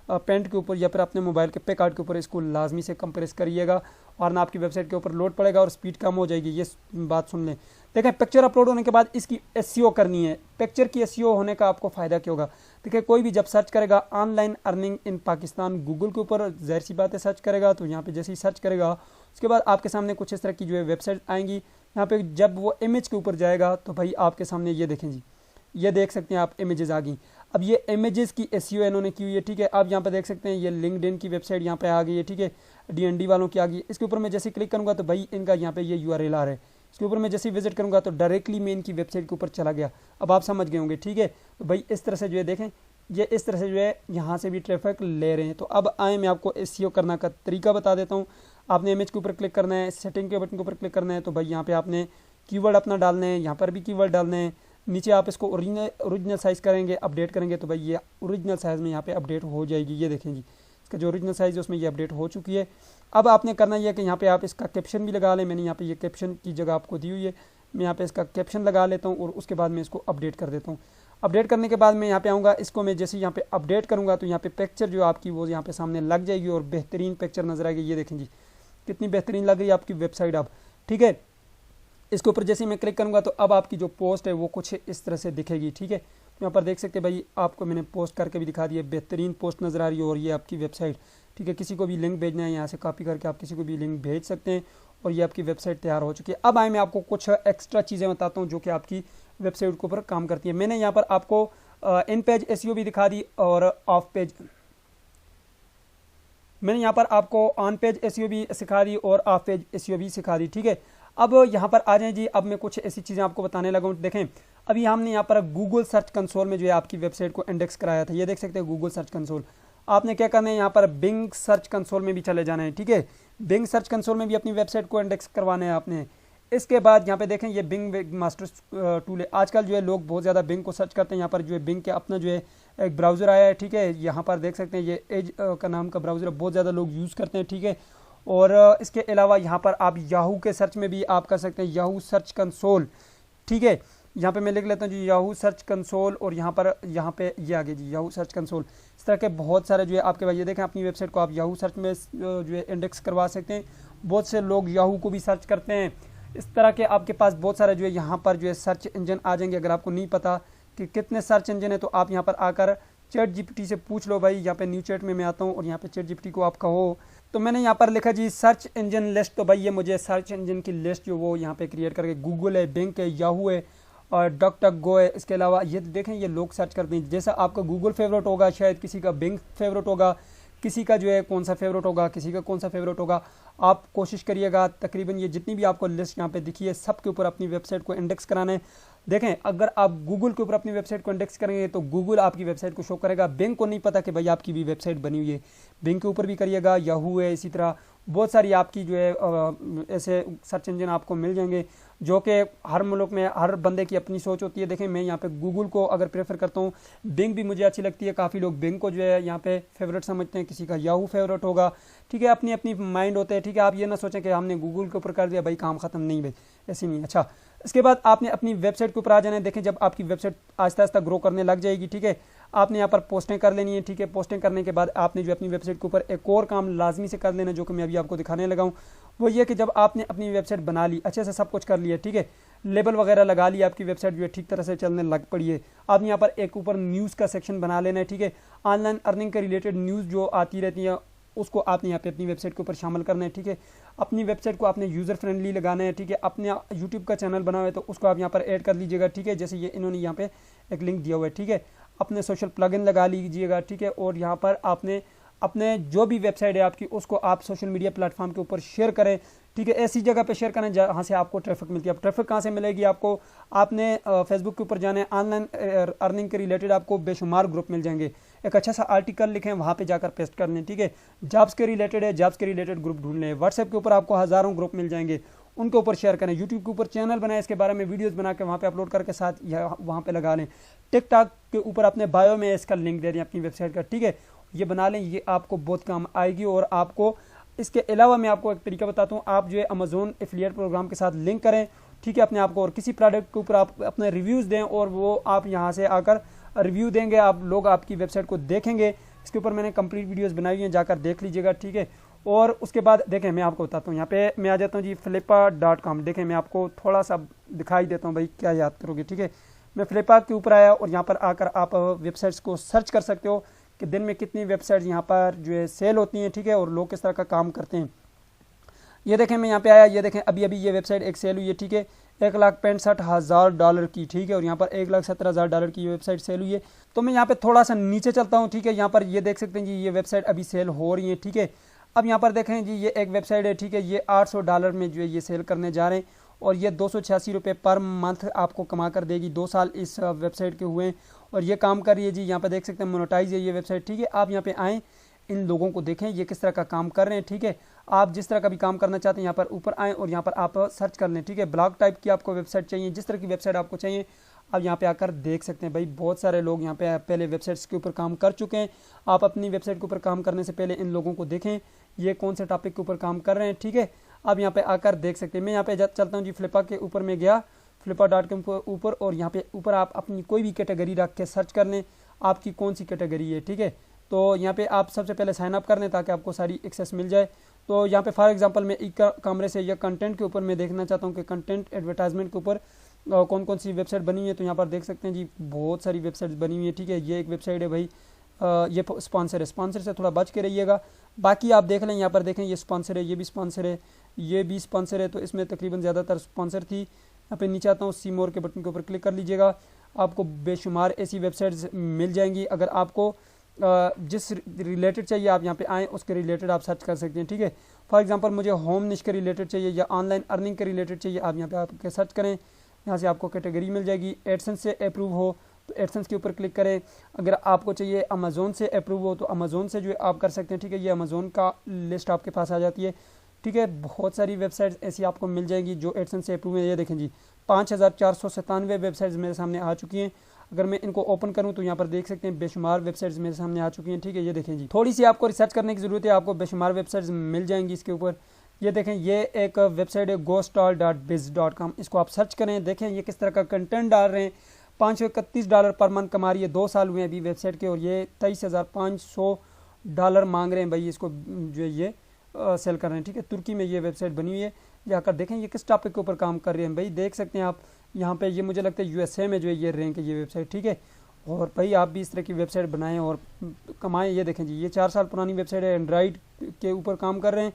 पेंट के ऊपर या फिर अपने मोबाइल के पे कार्ड के ऊपर इसको लाजमी से कंप्रेस करिएगा, और ना आपकी वेबसाइट के ऊपर लोड पड़ेगा और स्पीड कम हो जाएगी। ये बात सुन लें। देखें पिक्चर अपलोड होने के बाद इसकी एसईओ करनी है। पिक्चर की एसईओ होने का आपको फ़ायदा क्या होगा, देखिए कोई भी जब सर्च करेगा online earning in Pakistan Google के ऊपर, ज़ाहिर सी बात है सर्च करेगा, तो यहाँ पे जैसे ही सर्च करेगा उसके बाद आपके सामने कुछ इस तरह की जो है वेबसाइट आएंगी। यहाँ पे जब वो इमेज के ऊपर जाएगा तो भाई आपके सामने ये देखें जी, ये देख सकते हैं आप इमेजेस आ गई। अब ये इमेजेस की एसईओ इन्होंने की हुई है, ठीक है। आप यहाँ पे देख सकते हैं ये लिंक्डइन की वेबसाइट यहाँ पे आ गई है, ठीक है। डीएनडी वालों की आ गई। इसके ऊपर मैं जैसे क्लिक करूँगा तो भाई इनका यहाँ पे ये यूआरएल आ रहा है। इसके ऊपर मैं जैसे विजिट करूँगा तो डायरेक्टली मैं इनकी वेबसाइट के ऊपर चला गया। अब आप समझ गए होंगे, ठीक है। तो भाई इस तरह से जो है देखें, ये इस तरह से जो है यहाँ से भी ट्रैफिक ले रहे हैं। तो अब आए मैं आपको एसईओ करना का तरीका बता देता हूँ। आपने इमेज के ऊपर क्लिक करना है, सेटिंग के बटन के ऊपर क्लिक करना है, तो भाई यहाँ पे आपने कीवर्ड अपना डालना है, यहाँ पर भी कीवर्ड डालना है। नीचे आप इसको ओरिजिनल साइज़ करेंगे, अपडेट करेंगे, तो भाई ये ओरिजिनल साइज़ में यहाँ पे अपडेट हो जाएगी। ये देखें जी, इसका जो ओरिजिनल साइज़ है उसमें ये अपडेट हो चुकी है। अब आपने करना ये है कि यहाँ पे आप इसका कैप्शन भी लगा लें। मैंने यहाँ पे ये कैप्शन की जगह आपको दी हुई है, मैं यहाँ पे इसका कैप्शन लगा लेता हूँ और उसके बाद मैं इसको अपडेट कर देता हूँ। अपडेट करने के बाद मैं यहाँ पे आऊँगा, इसको मैं जैसे यहाँ पे अपडेट करूँगा तो यहाँ पे पिक्चर जो आपकी वो यहाँ पे सामने लग जाएगी और बेहतरीन पिक्चर नजर आएगी। ये देखें जी कितनी बेहतरीन लग रही है आपकी वेबसाइट अब, ठीक है। इसके ऊपर जैसे मैं क्लिक करूँगा तो अब आपकी जो पोस्ट है वो कुछ इस तरह से दिखेगी, ठीक है। तो यहाँ पर देख सकते हैं भाई, आपको मैंने पोस्ट करके भी दिखा दिया, बेहतरीन पोस्ट नज़र आ रही है। और ये आपकी वेबसाइट, ठीक है। किसी को भी लिंक भेजना है यहाँ से कॉपी करके आप किसी को भी लिंक भेज सकते हैं, और ये आपकी वेबसाइट तैयार हो चुकी है। अब आए मैं आपको कुछ एक्स्ट्रा चीज़ें बताता हूँ जो कि आपकी वेबसाइट के ऊपर काम करती है। मैंने यहाँ पर आपको इन पेज एसईओ भी दिखा दी और ऑफ पेज, मैंने यहाँ पर आपको ऑन पेज एसईओ भी सिखा दी और ऑफ पेज एसईओ भी सिखा दी, ठीक है। अब यहाँ पर आ जाएं जी, अब मैं कुछ ऐसी चीज़ें आपको बताने लगा हूँ। देखें अभी हमने यहाँ पर गूगल सर्च कंसोल में जो है आपकी वेबसाइट को इंडेक्स कराया था, ये देख सकते हैं गूगल सर्च कंसोल। आपने क्या करना है, यहाँ पर बिंग सर्च कंसोल में भी चले जाना है, ठीक है। बिंग सर्च कंसोल में भी अपनी वेबसाइट को इंडेक्स करवाना है आपने। इसके बाद यहाँ पे देखें ये बिंग मास्टर टूल है। आजकल जो है लोग बहुत ज़्यादा बिंग को सर्च करते हैं। यहाँ पर जो है बिंग के अपना जो है एक ब्राउज़र आया है, ठीक है। यहाँ पर देख सकते हैं ये एज का नाम का ब्राउज़र बहुत ज़्यादा लोग यूज़ करते हैं, ठीक है। और इसके अलावा यहाँ पर आप याहू के सर्च में भी आप कर सकते हैं, याहू सर्च कंसोल, ठीक है। यहाँ पे मैं लिख लेता हूँ जी याहू सर्च कंसोल, और यहाँ पे ये आगे जी याहू सर्च कंसोल। इस तरह के बहुत सारे जो है आपके पास, ये देखें अपनी वेबसाइट को आप याहू सर्च में जो है इंडेक्स करवा सकते हैं। बहुत से लोग याहू को भी सर्च करते हैं। इस तरह के आपके पास बहुत सारे जो है यहाँ पर जो है सर्च इंजन आ जाएंगे। अगर आपको नहीं पता कि कितने सर्च इंजन है तो आप यहाँ पर आकर चैट जीपीटी से पूछ लो भाई। यहाँ पे न्यू चैट में मैं आता हूँ और यहाँ पे चैट जीपीटी को आप कहो तो मैंने यहाँ पर लिखा जी सर्च इंजन लिस्ट, तो भाई ये मुझे सर्च इंजन की लिस्ट जो वो यहाँ पे क्रिएट करके गूगल है, बिंग है, याहू है और डॉक्टरगो है। इसके अलावा ये देखें ये लोग सर्च करते हैं। जैसा आपका गूगल फेवरेट होगा, शायद किसी का बिंग फेवरेट होगा, किसी का जो है कौन सा फेवरेट होगा, किसी का कौन सा फेवरेट होगा। आप कोशिश करिएगा तकरीबन ये जितनी भी आपको लिस्ट यहाँ पे दिखी है सबके ऊपर अपनी वेबसाइट को इंडेक्स कराना है। देखें अगर आप गूगल के ऊपर अपनी वेबसाइट को इंडेक्स करेंगे तो गूगल आपकी वेबसाइट को शो करेगा। बिंग को नहीं पता कि भाई आपकी भी वेबसाइट बनी हुई है, बिंग के ऊपर भी करिएगा, याहू है, इसी तरह बहुत सारी आपकी जो है ऐसे सर्च इंजन आपको मिल जाएंगे जो कि हर मुल्क में हर बंदे की अपनी सोच होती है। देखें मैं यहाँ पे गूगल को अगर प्रेफर करता हूँ, बिंग भी मुझे अच्छी लगती है। काफ़ी लोग बिंग को जो है यहाँ पे फेवरेट समझते हैं, किसी का याहू फेवरेट होगा, ठीक है। अपनी अपनी माइंड होते हैं, ठीक है। आप ये ना सोचें कि हमने गूगल के ऊपर कर दिया भाई काम खत्म, नहीं भाई ऐसी नहीं। अच्छा, इसके बाद आपने अपनी वेबसाइट के ऊपर आ जाना है। देखें जब आपकी वेबसाइट आहिस्ता आहिस्ता ग्रो करने लग जाएगी, ठीक है, आपने यहाँ पर पोस्टें कर लेनी है, ठीक है। पोस्टें करने के बाद आपने जो अपनी वेबसाइट के ऊपर एक और काम लाजमी से कर लेना जो कि मैं अभी आपको दिखाने लगा हूँ, वो ये कि जब आपने अपनी वेबसाइट बना ली, अच्छे से सब कुछ कर लिया, ठीक है, लेबल वगैरह लगा लिया, आपकी वेबसाइट जो है ठीक तरह से चलने लग पड़ी है। आपने यहाँ पर एक ऊपर न्यूज़ का सेक्शन बना लेना है, ठीक है। ऑनलाइन अर्निंग के रिलेटेड न्यूज़ जो आती रहती है उसको आपने यहाँ पे अपनी वेबसाइट के ऊपर शामिल करना है, ठीक है। अपनी वेबसाइट को आपने यूज़र फ्रेंडली लगाना है, ठीक है। अपने यूट्यूब का चैनल बना हुआ है तो उसको आप यहाँ पर ऐड कर लीजिएगा, ठीक है। जैसे ये इन्होंने यहाँ पे एक लिंक दिया हुआ है, ठीक है। अपने सोशल प्लगइन लगा लीजिएगा, ठीक है। और यहाँ पर आपने अपने जो भी वेबसाइट है आपकी उसको आप सोशल मीडिया प्लेटफॉर्म के ऊपर शेयर करें, ठीक है। ऐसी जगह पे शेयर करें जहाँ से आपको ट्रैफिक मिलती है। अब ट्रैफिक कहाँ से मिलेगी आपको, आपने फेसबुक के ऊपर जाना है, ऑनलाइन अर्निंग के रिलेटेड आपको बेशुमार ग्रुप मिल जाएंगे। एक अच्छा सा आर्टिकल लिखें, वहाँ पे जाकर पेस्ट कर लें, ठीक है। जॉब्स के रिलेटेड है, जॉब्स के रिलेटेड ग्रुप ढूंढ लें। व्हाट्सएप के ऊपर आपको हज़ारों ग्रुप मिल जाएंगे, उनके ऊपर शेयर करें। यूट्यूब के ऊपर चैनल बनाए, इसके बारे में वीडियोस बना के वहाँ पे अपलोड करके साथ वहाँ पे लगा लें। टिकटॉक के ऊपर अपने बायो में इसका लिंक दे दें अपनी वेबसाइट का, ठीक है। ये बना लें, ये आपको बहुत काम आएगी। और आपको इसके अलावा मैं आपको एक तरीका बताता हूँ, आप जो है अमेजोन एफिलिएट प्रोग्राम के साथ लिंक करें, ठीक है, अपने आप को, और किसी प्रोडक्ट के ऊपर आप अपने रिव्यूज़ दें और वो आप यहाँ से आकर रिव्यू देंगे, आप लोग आपकी वेबसाइट को देखेंगे। इसके ऊपर मैंने कंप्लीट वीडियोस बनाई हैं, जाकर देख लीजिएगा, ठीक है। और उसके बाद देखें मैं आपको बताता हूँ, यहाँ पे मैं आ जाता हूँ जी flippa.com। देखें मैं आपको थोड़ा सा दिखाई देता हूँ भाई, क्या याद करोगे, ठीक है। मैं फ्लिपा के ऊपर आया और यहाँ पर आकर आप वेबसाइट्स को सर्च कर सकते हो कि दिन में कितनी वेबसाइट्स यहाँ पर जो है सेल होती हैं, ठीक है, और लोग किस तरह का काम करते हैं। ये देखें मैं यहाँ पे आया, ये देखें अभी अभी ये वेबसाइट एक सेल हुई है, ठीक है, $1,65,000 की, ठीक है। और यहाँ पर $1,17,000 की ये वेबसाइट सेल हुई है। तो मैं यहाँ पे थोड़ा सा नीचे चलता हूँ, ठीक है। यहाँ पर ये देख सकते हैं जी ये वेबसाइट अभी सेल हो रही है, ठीक है। अब यहाँ पर देखें जी ये एक वेबसाइट है, ठीक है, ये $800 में जो है ये सेल करने जा रहे हैं और ये ₹286 पर मंथ आपको कमा कर देगी। 2 साल इस वेबसाइट के हुए हैं और ये काम कर रही है जी। यहाँ पर देख सकते हैं मोनेटाइज है ये वेबसाइट, ठीक है। आप यहाँ पे आएँ, इन लोगों को देखें ये किस तरह का काम कर रहे हैं, ठीक है। आप जिस तरह का भी काम करना चाहते हैं यहाँ पर ऊपर आएँ और यहाँ पर आप सर्च कर लें, ठीक है। ब्लॉग टाइप की आपको वेबसाइट चाहिए, जिस तरह की वेबसाइट आपको चाहिए आप यहाँ पे आकर देख सकते हैं। भाई बहुत सारे लोग यहाँ पे पहले वेबसाइट्स के ऊपर काम कर चुके हैं। आप अपनी वेबसाइट के ऊपर काम करने से पहले इन लोगों को देखें ये कौन से टॉपिक के ऊपर काम कर रहे हैं, ठीक है। आप यहाँ पे आकर देख सकते हैं। मैं यहाँ पे चलता हूँ जी, फ्लिपा के ऊपर में गया, flippa.com के ऊपर, और यहाँ पे ऊपर आप अपनी कोई भी कैटेगरी रख के सर्च कर लें आपकी कौन सी कैटेगरी है, ठीक है। तो यहाँ पे आप सबसे पहले साइन अप कर लें ताकि आपको सारी एक्सेस मिल जाए। तो यहाँ पे फॉर एग्जांपल मैं ई कॉमर्स से या कंटेंट के ऊपर मैं देखना चाहता हूँ कि कंटेंट एडवर्टाइजमेंट के ऊपर कौन कौन सी वेबसाइट बनी हुई है। तो यहाँ पर देख सकते हैं जी बहुत सारी वेबसाइट बनी हुई है, ठीक है। ये एक वेबसाइट है भाई, ये स्पॉन्सर है, स्पॉन्सर से थोड़ा बच के रहिएगा। बाकी आप देख लें, यहाँ पर देखें ये स्पॉन्सर है, ये भी स्पॉन्सर है, ये भी स्पॉन्सर है। तो इसमें तकरीबन ज़्यादातर स्पॉन्सर थी। यहाँ पे नीचे आता हूँ, सी मोर के बटन के ऊपर क्लिक कर लीजिएगा, आपको बेशुमार ऐसी वेबसाइट्स मिल जाएंगी। अगर आपको जिस रिलेटेड चाहिए आप यहाँ पे आएँ, उसके रिलेटेड आप सर्च कर सकते हैं, ठीक है। फॉर एग्जांपल मुझे होम निश के रिलेटेड चाहिए या ऑनलाइन अर्निंग के रिलेटेड चाहिए, आप यहाँ पे आके सर्च करें, यहाँ से आपको कैटेगरी मिल जाएगी। एडसेंस से अप्रूव हो तो एडसेंस के ऊपर क्लिक करें। अगर आपको चाहिए अमेज़ोन से अप्रूव हो तो अमेज़ोन से जो है आप कर सकते हैं, ठीक है। ये अमेज़ोन का लिस्ट आपके पास आ जाती है, ठीक है। बहुत सारी वेबसाइट्स ऐसी आपको मिल जाएगी जो एडसेंस से अप्रूव है। ये देखें जी 5497 वेबसाइट्स मेरे सामने आ चुकी हैं। अगर मैं इनको ओपन करूं तो यहाँ पर देख सकते हैं बेशुमार वेबसाइट्स मेरे सामने आ चुकी हैं, ठीक है। ये देखें जी, थोड़ी सी आपको रिसर्च करने की ज़रूरत है, आपको बेशुमार वेबसाइट्स मिल जाएंगी इसके ऊपर। ये देखें, ये एक वेबसाइट है gostall.biz.com, इसको आप सर्च करें, देखें ये किस तरह का कंटेंट डाल रहे हैं। $531 पर मंथ कमा रही है, 2 साल हुए अभी वेबसाइट के, और ये $23,500 मांग रहे हैं भाई इसको जो है ये सेल कर रहे हैं, ठीक है। तुर्की में ये वेबसाइट बनी हुई है, जाकर देखें ये किस टॉपिक के ऊपर काम कर रहे हैं भाई, देख सकते हैं आप यहाँ पे। ये मुझे लगता है USA में जो है ये रैंक है ये वेबसाइट, ठीक है। और भाई आप भी इस तरह की वेबसाइट बनाएं और कमाएं। ये देखें जी, ये 4 साल पुरानी वेबसाइट है, एंड्रॉइड के ऊपर काम कर रहे हैं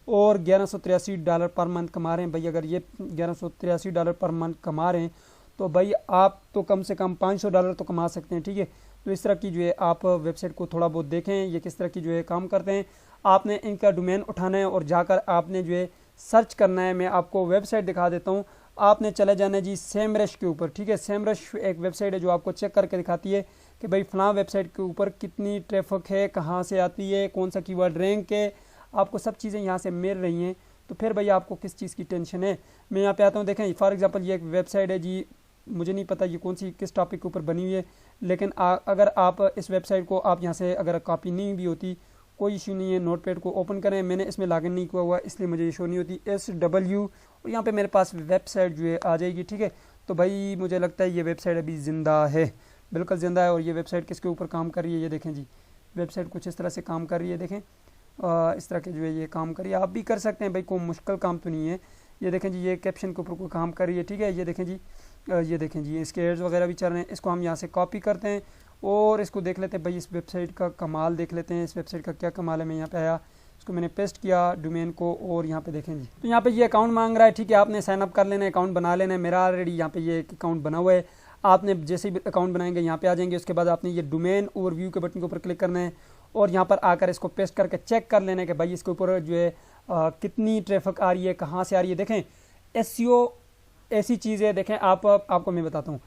और $1183 पर मंथ कमा रहे हैं भाई। अगर ये $1183 पर मंथ कमा रहे हैं तो भाई आप तो कम से कम $500 तो कमा सकते हैं, ठीक है। तो इस तरह की जो है आप वेबसाइट को थोड़ा बहुत देखें, ये किस तरह की जो है काम करते हैं। आपने इनका डोमेन उठाना है और जाकर आपने जो है सर्च करना है। मैं आपको वेबसाइट दिखा देता हूँ, आपने चले जाना है जी सेमरश के ऊपर, ठीक है। सेमरश एक वेबसाइट है जो आपको चेक करके दिखाती है कि भाई फलां वेबसाइट के ऊपर कितनी ट्रैफिक है, कहाँ से आती है, कौन सा कीवर्ड रैंक है, आपको सब चीज़ें यहाँ से मिल रही हैं। तो फिर भाई आपको किस चीज़ की टेंशन है। मैं यहाँ पे आता हूँ, देखें फॉर एग्जांपल ये एक वेबसाइट है जी, मुझे नहीं पता ये कौन सी किस टॉपिक के ऊपर बनी हुई है, लेकिन अगर आप इस वेबसाइट को आप यहाँ से अगर कॉपी नहीं भी होती कोई इशू नहीं है। नोटपैड को ओपन करें, मैंने इसमें लॉगिन नहीं किया हुआ इसलिए मुझे ये शो नहीं होती SW, और यहाँ पे मेरे पास वेबसाइट जो है आ जाएगी, ठीक है। तो भाई मुझे लगता है ये वेबसाइट अभी ज़िंदा है, बिल्कुल ज़िंदा है। और ये वेबसाइट किसके ऊपर काम कर रही है, ये देखें जी, वेबसाइट कुछ इस तरह से काम कर रही है, देखें इस तरह के जो है ये काम कर रही है। आप भी कर सकते हैं भाई, कोई मुश्किल काम तो नहीं है। ये देखें जी, ये कैप्शन के ऊपर कोई काम कर रही है, ठीक है। ये देखें जी, ये देखें जी, इसके एड्स वगैरह भी चल रहे हैं। इसको हम यहाँ से कॉपी करते हैं और इसको देख लेते हैं भाई, इस वेबसाइट का कमाल देख लेते हैं। इस वेबसाइट का क्या कमाल है। मैं यहाँ पे आया, इसको मैंने पेस्ट किया डोमेन को, और यहाँ पे देखें जी, तो यहाँ पे ये अकाउंट मांग रहा है, ठीक है। आपने साइन अप कर लेना है, अकाउंट बना लेना है। मेरा ऑलरेडी यहाँ पे ये अकाउंट बना हुआ है। आपने जैसे ही अकाउंट बनाएंगे यहाँ पे आ जाएंगे, उसके बाद आपने ये डोमेन ओवरव्यू के बटन के ऊपर क्लिक करना है और यहाँ पर आकर इसको पेस्ट करके चेक कर लेना है कि भाई इसके ऊपर जो है कितनी ट्रैफिक आ रही है, कहाँ से आ रही है। देखें SEO ऐसी चीज़ है, देखें आपको मैं बताता हूँ।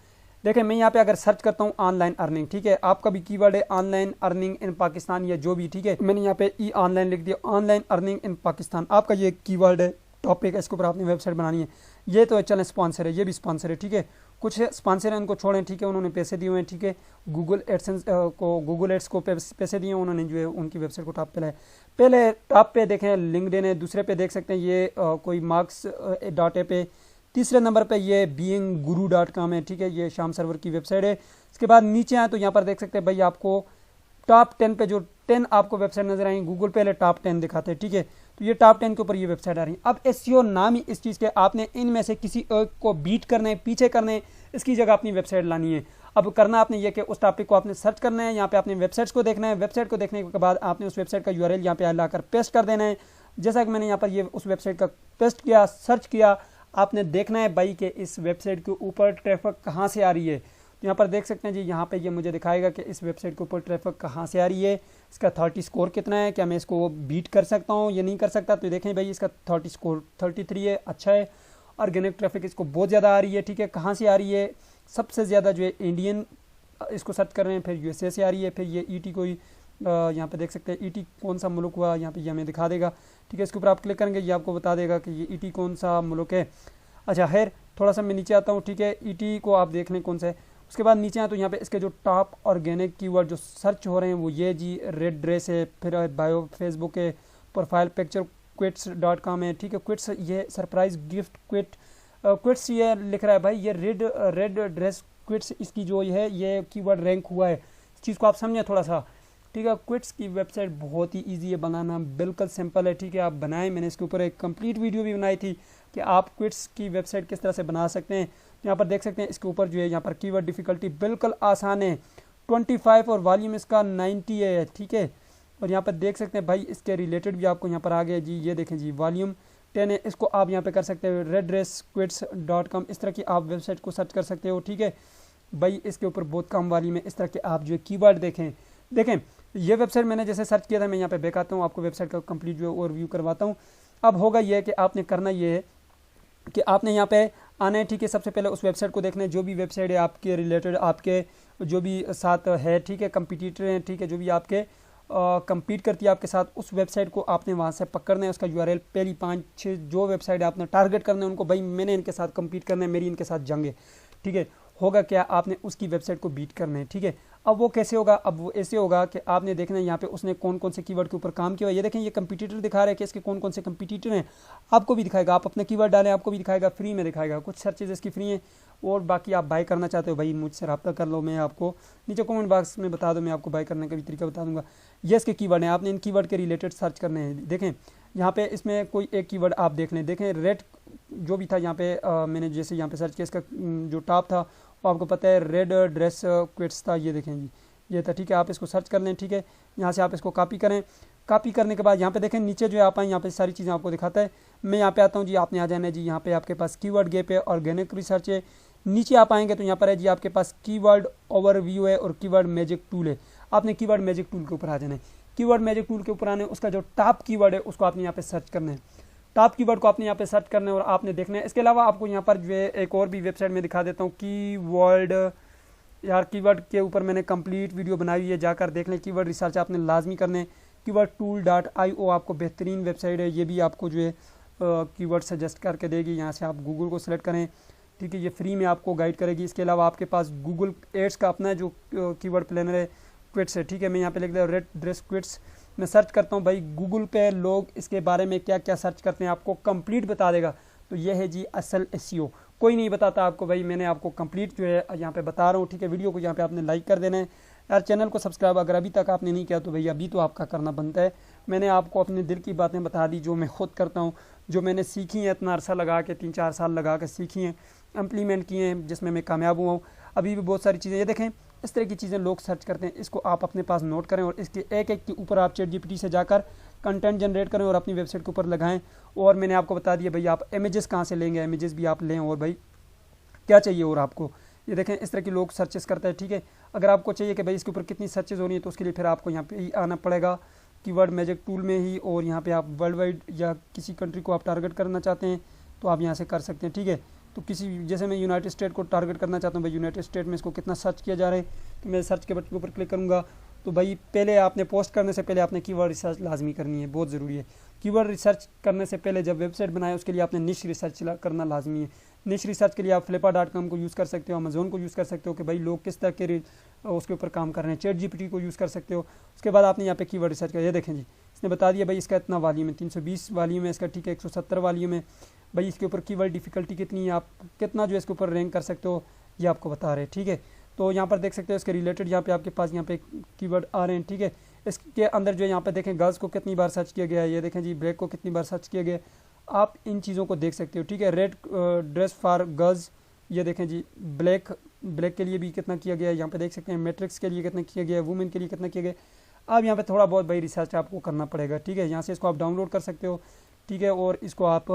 देखें मैं यहाँ पे अगर सर्च करता हूँ ऑनलाइन अर्निंग, ठीक है, आपका भी कीवर्ड है ऑनलाइन अर्निंग इन पाकिस्तान या जो भी, ठीक है। मैंने यहाँ पे ऑनलाइन लिख दिया, ऑनलाइन अर्निंग इन पाकिस्तान आपका ये कीवर्ड है, टॉपिक है, इसके ऊपर आपने वेबसाइट बनानी है। ये तो चलें स्पॉन्सर है, ये भी स्पॉन्सर है, ठीक है। कुछ स्पॉन्सर है उनको छोड़ें, ठीक है, उन्होंने पैसे दिए हुए हैं, ठीक है। गूगल एड्स को पैसे दिए, उन्होंने जो है उनकी वेबसाइट को टॉप पे लाया। पहले टॉप पे देखें लिंक्डइन है, दूसरे पे देख सकते हैं ये कोई marks.app है, तीसरे नंबर पे ये being-guru.com है, ठीक है। ये शाम सर्वर की वेबसाइट है। इसके बाद नीचे आए तो यहाँ पर देख सकते हैं भाई आपको टॉप 10 पे जो 10 आपको वेबसाइट नजर आएंगी, गूगल पहले टॉप 10 दिखाते हैं, ठीक है। तो ये टॉप 10 के ऊपर ये वेबसाइट आ रही है। अब SEO नाम ही इस चीज़ के, आपने इनमें से किसी एक को बीट करना है, पीछे करना है, इसकी जगह अपनी वेबसाइट लानी है। अब करना आपने ये कि उस टॉपिक को आपने सर्च करना है, यहाँ पे आपने वेबसाइट्स को देखना है, वेबसाइट को देखने के बाद आपने उस वेबसाइट का URL यहाँ पे लाकर पेस्ट कर देना है। जैसा कि मैंने यहाँ पर ये उस वेबसाइट का पेस्ट किया, सर्च किया, आपने देखना है भाई कि इस वेबसाइट के ऊपर ट्रैफिक कहाँ से आ रही है। तो यहाँ पर देख सकते हैं जी, यहाँ पे ये मुझे दिखाएगा कि इस वेबसाइट के ऊपर ट्रैफिक कहाँ से आ रही है, इसका 30 स्कोर कितना है, क्या मैं इसको बीट कर सकता हूँ या नहीं कर सकता। तो देखें भाई इसका 30 स्कोर 33 है, अच्छा है। ऑर्गेनिक ट्रैफिक इसको बहुत ज़्यादा आ रही है, ठीक है। कहाँ से आ रही है, सबसे ज़्यादा जो है इंडियन इसको सर्च कर रहे हैं, फिर USA से आ रही है, फिर ये ET कोई यहाँ पे देख सकते हैं ET कौन सा मुल्क हुआ, यहाँ पे ये हमें दिखा देगा, ठीक है। इसके ऊपर आप क्लिक करेंगे, ये आपको बता देगा कि ये ET कौन सा मुल्क है। अच्छा खैर, थोड़ा सा मैं नीचे आता हूँ, ठीक है। ET को आप देख लें कौन सा है। उसके बाद नीचे आए तो यहाँ पे इसके जो टॉप ऑर्गेनिक कीवर्ड जो सर्च हो रहे हैं वो ये जी रेड ड्रेस है, फिर बायो फेसबुक है, प्रोफाइल पिक्चर quits.com है, ठीक है। क्विट्स ये सरप्राइज गिफ्ट क्विट्स ये लिख रहा है भाई, ये रेड ड्रेस क्विट्स, इसकी जो है ये कीवर्ड रैंक हुआ है। इस चीज़ को आप समझें थोड़ा सा, ठीक है। क्विट्स की वेबसाइट बहुत ही ईजी है बनाना, बिल्कुल सिंपल है, ठीक है। आप बनाएं, मैंने इसके ऊपर एक कंप्लीट वीडियो भी बनाई थी कि आप क्विट्स की वेबसाइट किस तरह से बना सकते हैं। यहाँ पर देख सकते हैं इसके ऊपर जो है यहाँ पर कीवर्ड डिफ़िकल्टी बिल्कुल आसान है, 25 और वॉल्यूम इसका 90 है, ठीक है। और यहाँ पर देख सकते हैं भाई इसके रिलेटेड भी आपको यहाँ पर आ गया जी, ये देखें जी वॉल्यूम 10 है। इसको आप यहाँ पे कर सकते हो reddressquits.com, इस तरह की आप वेबसाइट को सर्च कर सकते हो, ठीक है भाई। इसके ऊपर बहुत कम वॉल्यूम है, इस तरह के आप जो है कीवर्ड देखें। ये वेबसाइट मैंने जैसे सर्च किया था, मैं यहाँ पे बैक आता हूँ, आपको वेबसाइट का कंप्लीट जो है ओवरव्यू करवाता हूँ। अब होगा ये कि आपने करना ये है कि आपने यहाँ पे आना है, ठीक है। सबसे पहले उस वेबसाइट को देखना है, जो भी वेबसाइट है आपके रिलेटेड, आपके जो भी साथ है, ठीक है, कंपटीटर हैं, ठीक है, जो भी आपके compete करती है आपके साथ, उस वेबसाइट को आपने वहाँ से पकड़ना है, उसका यूआरएल पहली 5-6 जो वेबसाइट है आपने टारगेट करना है उनको, भाई मैंने इनके साथ compete करना है, मेरी इनके साथ जंग है, ठीक है। होगा क्या, आपने उसकी वेबसाइट को बीट करना है, ठीक है। अब वो कैसे होगा, अब वो ऐसे होगा कि आपने देखना है यहाँ पे उसने कौन कौन से कीवर्ड के ऊपर काम किया है। ये देखें, ये कंपटीटर दिखा रहा है कि इसके कौन कौन से कंपटीटर हैं, आपको भी दिखाएगा। आप अपने कीवर्ड डालें, आपको भी दिखाएगा, फ्री में दिखाएगा। कुछ सर्चेज इसकी फ्री हैं, और बाकी आप बाय करना चाहते हो भाई मुझसे रब्ता कर लो, मैं आपको नीचे कमेंट बॉक्स में बता दो, मैं आपको बाय करने का भी तरीका बता दूंगा। ये इसके कीवर्ड हैं, आपने इन कीवर्ड के रिलेटेड सर्च करने हैं। देखें यहाँ पे इसमें कोई एक कीवर्ड आप देख लें, देखें रेड जो भी था यहाँ पे मैंने जैसे यहाँ पे सर्च किया, इसका जो टॉप था वो आपको पता है रेड ड्रेस क्विट्स था, ये देखें जी, ये था, ठीक है। आप इसको सर्च कर लें, ठीक है। यहाँ से आप इसको कॉपी करें, कॉपी करने के बाद यहाँ पे देखें नीचे जो है आप आए, यहाँ पे सारी चीज़ें आपको दिखाता है। मैं यहाँ पे आता हूँ जी, आपने आ जाना है जी, यहाँ पे आपके पास कीवर्ड गैप है, ऑर्गेनिक रिसर्च है। नीचे आप आएंगे तो यहाँ पर है जी आपके पास कीवर्ड ओवरव्यू है और कीवर्ड मैजिक टूल है। आपने कीवर्ड मैजिक टूल के ऊपर आ जाना है। कीवर्ड मैजिक टूल के ऊपर आने, उसका जो टॉप कीवर्ड है उसको आपने यहाँ पे सर्च करना है, टॉप कीवर्ड को आपने यहाँ पे सर्च करना है और आपने देखना है। इसके अलावा आपको यहाँ पर जो है एक और भी वेबसाइट में दिखा देता हूँ, कीवर्ड, यार कीवर्ड के ऊपर मैंने कंप्लीट वीडियो बनाई हुई है, जाकर देख लें। कीवर्ड रिसर्च आपने लाजमी करना है। कीवर्ड टूल .io आपको बेहतरीन वेबसाइट है, ये भी आपको जो है कीवर्ड सजेस्ट करके देगी। यहाँ से आप गूगल को सिलेक्ट करें, ठीक है, ये फ्री में आपको गाइड करेगी। इसके अलावा आपके पास गूगल एड्स का अपना जो कीवर्ड प्लानर है क्विट्स है, ठीक है। मैं यहाँ पे लिख दिया रेड ड्रेस क्विट्स, मैं सर्च करता हूँ भाई गूगल पे लोग इसके बारे में क्या क्या सर्च करते हैं, आपको कंप्लीट बता देगा। तो ये है जी असल एसईओ, कोई नहीं बताता आपको भाई, मैंने आपको कंप्लीट जो है यहाँ पे बता रहा हूँ, ठीक है। वीडियो को यहाँ पे आपने लाइक कर देना है यार, चैनल को सब्सक्राइब अगर अभी तक आपने नहीं किया तो भैया अभी तो आपका करना बनता है। मैंने आपको अपने दिल की बातें बता दी, जो मैं खुद करता हूँ, जो मैंने सीखी है, इतना अरसा लगा के 3-4 साल लगा के सीखी हैं, इम्प्लीमेंट किए हैं, जिसमें मैं कामयाब हुआ हूँ। अभी भी बहुत सारी चीज़ें, ये देखें इस तरह की चीज़ें लोग सर्च करते हैं, इसको आप अपने पास नोट करें और इसके एक एक के ऊपर आप ChatGPT से जाकर कंटेंट जनरेट करें और अपनी वेबसाइट के ऊपर लगाएं। और मैंने आपको बता दिया भाई आप इमेजेस कहाँ से लेंगे, इमेजेस भी आप लें, और भाई क्या चाहिए और आपको, ये देखें इस तरह की लोग सर्चेस करते हैं, ठीक है। अगर आपको चाहिए कि भाई इसके ऊपर कितनी सर्चेज हो रही है, तो उसके लिए फिर आपको यहाँ पे ही आना पड़ेगा कीवर्ड मैजिक टूल में ही, और यहाँ पे आप वर्ल्ड वाइड या किसी कंट्री को आप टारगेट करना चाहते हैं तो आप यहाँ से कर सकते हैं, ठीक है। तो किसी, जैसे मैं यूनाइटेड स्टेट को टारगेट करना चाहता हूँ, भाई यूनाइटेड स्टेट में इसको कितना सर्च किया जा रहा है, तो मैं सर्च के बटन के ऊपर क्लिक करूँगा। तो भाई पहले आपने पोस्ट करने से पहले आपने कीवर्ड रिसर्च लाजमी करनी है, बहुत ज़रूरी है। कीवर्ड रिसर्च करने से पहले जब वेबसाइट बनाए उसके लिए आपने निश रिसर्च करना लाजमी है। निश रिसर्च के लिए आप flippa.com को यूज़ कर सकते हो, अमेजोन को यूज़ कर सकते हो कि भाई लोग किस तरह के उसके ऊपर काम कर रहे हैं, ChatGPT को यूज़ कर सकते हो। उसके बाद आपने यहाँ पे कीवर्ड रिसर्च किया, ये देखें जी इसने बता दिया भाई इसका इतना वॉल्यूम है, 320 वॉल्यूम है इसका, ठीक है, 170 वॉल्यूम है। भाई इसके ऊपर कीवर्ड डिफ़िकल्टी कितनी है, आप कितना जो है इसके ऊपर रैंक कर सकते हो, ये आपको बता रहे हैं, ठीक है। तो यहाँ पर देख सकते हो इसके रिलेटेड यहाँ पे आपके पास यहाँ पे कीवर्ड आ रहे हैं, ठीक है। इसके अंदर जो यहाँ पे देखें गर्ल्स को कितनी बार सर्च किया गया है, ये देखें जी ब्लैक को कितनी बार सर्च किया गया है, आप इन चीज़ों को देख सकते हो, ठीक है। रेड ड्रेस फॉर गर्ल्स, ये देखें जी ब्लैक के लिए भी कितना किया गया है, यहाँ पे देख सकते हैं। मैट्रिक्स के लिए कितना किया गया है, वुमेन के लिए कितना किया गया है। अब यहाँ पे थोड़ा बहुत भाई रिसर्च आपको करना पड़ेगा, ठीक है। यहाँ से इसको आप डाउनलोड कर सकते हो, ठीक है, और इसको आप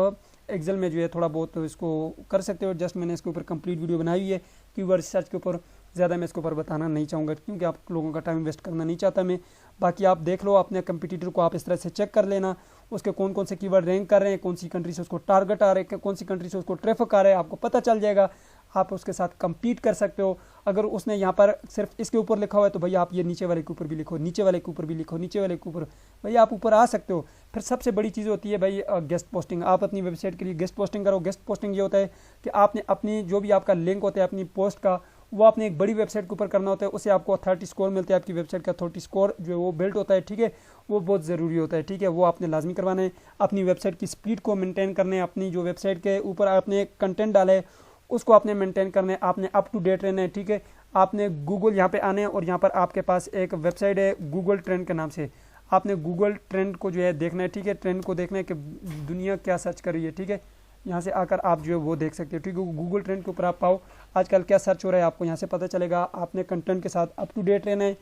एक्सेल में जो है थोड़ा बहुत इसको कर सकते हो। जस्ट मैंने इसके ऊपर कंप्लीट वीडियो बनाई हुई है कीवर्ड रिसर्च के ऊपर, ज़्यादा मैं इसके ऊपर बताना नहीं चाहूँगा क्योंकि आप लोगों का टाइम वेस्ट करना नहीं चाहता मैं। बाकी आप देख लो अपने कंपटीटर को, आप इस तरह से चेक कर लेना उसके कौन कौन से कीवर्ड रैंक कर रहे हैं, कौन सी कंट्री से उसको टारगेट आ रहे हैं, कौन सी कंट्री से उसको ट्रैफिक आ रहा है, आपको पता चल जाएगा। आप उसके साथ compete कर सकते हो। अगर उसने यहाँ पर सिर्फ इसके ऊपर लिखा हुआ है तो भाई आप ये नीचे वाले के ऊपर भी लिखो, नीचे वाले के ऊपर भी लिखो, नीचे वाले के ऊपर, भाई आप ऊपर आ सकते हो। फिर सबसे बड़ी चीज़ होती है भाई गेस्ट पोस्टिंग। आप अपनी वेबसाइट के लिए गेस्ट पोस्टिंग करो। गेस्ट पोस्टिंग ये होता है कि आपने अपनी जो भी आपका लिंक होता है अपनी पोस्ट का, वो आपने एक बड़ी वेबसाइट के ऊपर करना होता है, उससे आपको अथॉरिटी स्कोर मिलता है, आपकी वेबसाइट का अथॉरिटी स्कोर जो है वो बिल्ड होता है, ठीक है, वो बहुत ज़रूरी होता है, ठीक है, वो आपने लाजमी करवाना है। अपनी वेबसाइट की स्पीड को मेंटेन करने, अपनी जो वेबसाइट के ऊपर आपने कंटेंट डाला है उसको आपने मेंटेन करना है, आपने अप टू डेट रहना है, ठीक है। आपने गूगल यहाँ पे आने और यहाँ पर आपके पास एक वेबसाइट है गूगल ट्रेंड के नाम से, आपने गूगल ट्रेंड को जो है देखना है, ठीक है, ट्रेंड को देखना है कि दुनिया क्या सर्च कर रही है, ठीक है। यहाँ से आकर आप जो है वो देख सकते हो, ठीक है। गूगल ट्रेंड के ऊपर आप पाओ आजकल क्या सर्च हो रहा है, आपको यहाँ से पता चलेगा। आपने कंटेंट के साथ अप टू डेट रहना है